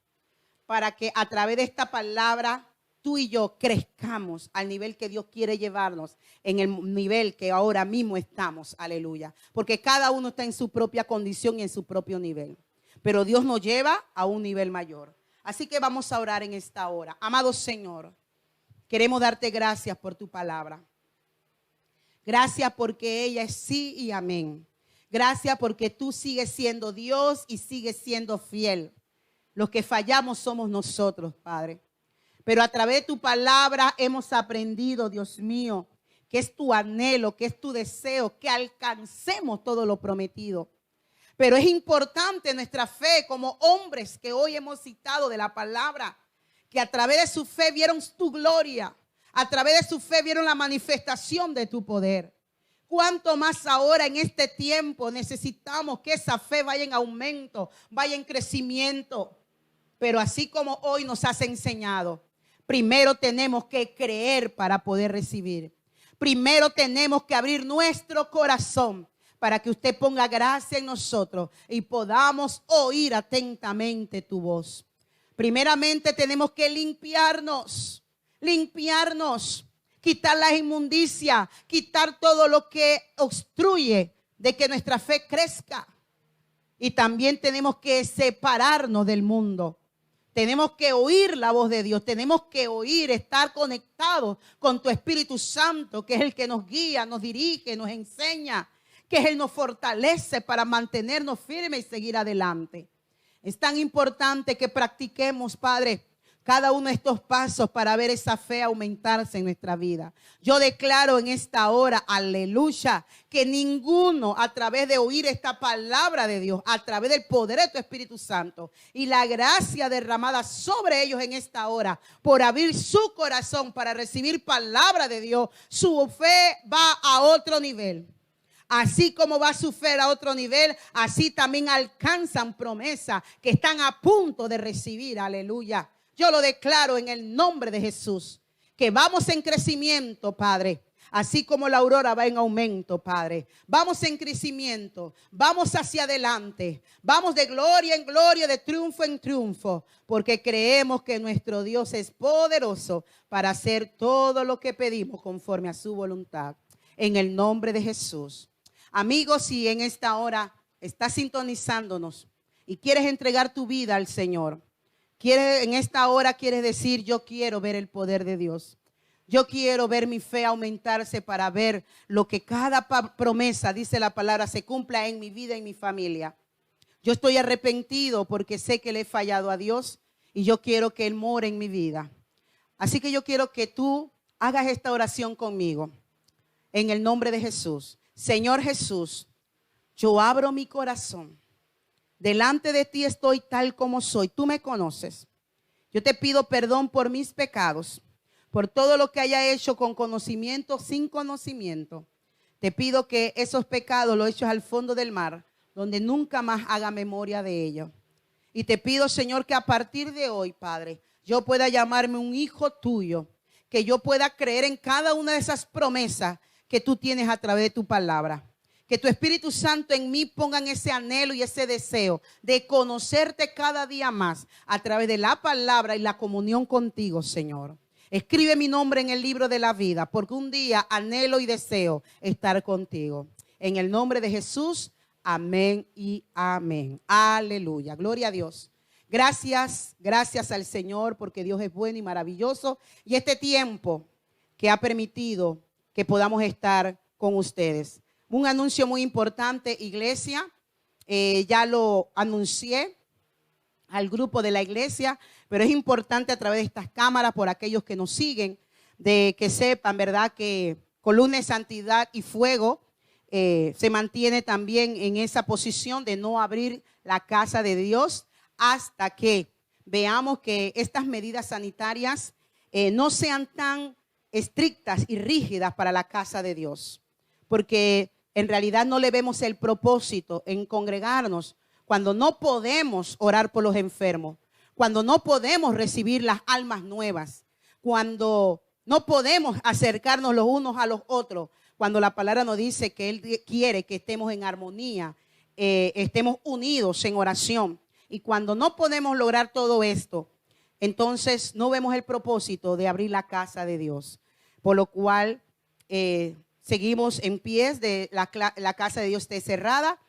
para que a través de esta palabra tú y yo crezcamos al nivel que Dios quiere llevarnos, en el nivel que ahora mismo estamos, aleluya. Porque cada uno está en su propia condición y en su propio nivel. Pero Dios nos lleva a un nivel mayor. Así que vamos a orar en esta hora. Amado Señor, queremos darte gracias por tu palabra. Gracias porque ella es sí y amén. Gracias porque tú sigues siendo Dios y sigues siendo fiel. Los que fallamos somos nosotros, Padre. Pero a través de tu palabra hemos aprendido, Dios mío, que es tu anhelo, que es tu deseo, que alcancemos todo lo prometido. Pero es importante nuestra fe como hombres que hoy hemos citado de la palabra, que a través de su fe vieron tu gloria, a través de su fe vieron la manifestación de tu poder. Cuánto más ahora en este tiempo necesitamos que esa fe vaya en aumento, vaya en crecimiento. Pero así como hoy nos has enseñado, primero tenemos que creer para poder recibir. Primero tenemos que abrir nuestro corazón para que usted ponga gracia en nosotros y podamos oír atentamente tu voz. Primeramente tenemos que limpiarnos, quitar la inmundicia, quitar todo lo que obstruye de que nuestra fe crezca. Y también tenemos que separarnos del mundo. Tenemos que oír la voz de Dios, tenemos que oír, estar conectados con tu Espíritu Santo, que es el que nos guía, nos dirige, nos enseña, que es Él nos fortalece para mantenernos firmes y seguir adelante. Es tan importante que practiquemos, Padre, cada uno de estos pasos para ver esa fe aumentarse en nuestra vida. Yo declaro en esta hora, aleluya, que ninguno a través de oír esta palabra de Dios, a través del poder de tu Espíritu Santo y la gracia derramada sobre ellos en esta hora, por abrir su corazón para recibir palabra de Dios, su fe va a otro nivel. Así como va su fe a otro nivel, así también alcanzan promesas que están a punto de recibir, aleluya. Yo lo declaro en el nombre de Jesús, que vamos en crecimiento, Padre, así como la aurora va en aumento, Padre. Vamos en crecimiento, vamos hacia adelante, vamos de gloria en gloria, de triunfo en triunfo, porque creemos que nuestro Dios es poderoso para hacer todo lo que pedimos conforme a su voluntad. En el nombre de Jesús. Amigos, si en esta hora estás sintonizándonos y quieres entregar tu vida al Señor, en esta hora quieres decir, yo quiero ver el poder de Dios. Yo quiero ver mi fe aumentarse para ver lo que cada promesa, dice la palabra, se cumpla en mi vida y en mi familia. Yo estoy arrepentido porque sé que le he fallado a Dios y yo quiero que Él more en mi vida. Así que yo quiero que tú hagas esta oración conmigo. En el nombre de Jesús. Señor Jesús, yo abro mi corazón. Delante de ti estoy tal como soy. Tú me conoces. Yo te pido perdón por mis pecados, por todo lo que haya hecho con conocimiento, sin conocimiento. Te pido que esos pecados los eches al fondo del mar, donde nunca más haga memoria de ellos. Y te pido, Señor, que a partir de hoy, Padre, yo pueda llamarme un hijo tuyo, que yo pueda creer en cada una de esas promesas que tú tienes a través de tu palabra. Que tu Espíritu Santo en mí pongan ese anhelo y ese deseo de conocerte cada día más a través de la palabra y la comunión contigo, Señor. Escribe mi nombre en el libro de la vida, porque un día anhelo y deseo estar contigo. En el nombre de Jesús, amén y amén. Aleluya. Gloria a Dios. Gracias al Señor, porque Dios es bueno y maravilloso. Y este tiempo que ha permitido que podamos estar con ustedes. Un anuncio muy importante, iglesia. Ya lo anuncié al grupo de la iglesia, pero es importante a través de estas cámaras, por aquellos que nos siguen, de que sepan, ¿verdad?, que Columna de Santidad y Fuego se mantiene también en esa posición de no abrir la casa de Dios hasta que veamos que estas medidas sanitarias no sean tan estrictas y rígidas para la casa de Dios, porque en realidad no le vemos el propósito en congregarnos cuando no podemos orar por los enfermos, cuando no podemos recibir las almas nuevas, cuando no podemos acercarnos los unos a los otros, cuando la palabra nos dice que Él quiere que estemos en armonía, estemos unidos en oración. Y cuando no podemos lograr todo esto, entonces no vemos el propósito de abrir la casa de Dios. Por lo cual seguimos en pies de la casa de Dios esté cerrada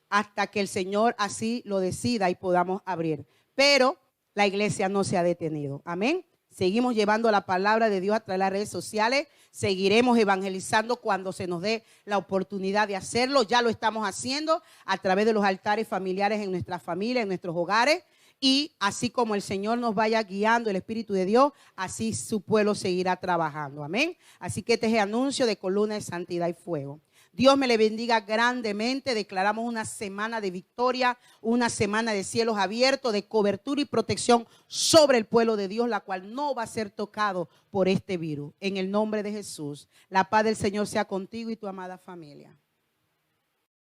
hasta que el Señor así lo decida y podamos abrir. Pero la iglesia no se ha detenido. Amén. Seguimos llevando la palabra de Dios a través de las redes sociales. Seguiremos evangelizando cuando se nos dé la oportunidad de hacerlo. Ya lo estamos haciendo a través de los altares familiares en nuestras familias, en nuestros hogares. Y así como el Señor nos vaya guiando, el Espíritu de Dios, así su pueblo seguirá trabajando. Amén. Así que este es el anuncio de Columna de Santidad y Fuego. Dios me le bendiga grandemente. Declaramos una semana de victoria, una semana de cielos abiertos, de cobertura y protección sobre el pueblo de Dios, la cual no va a ser tocado por este virus. En el nombre de Jesús, la paz del Señor sea contigo y tu amada familia.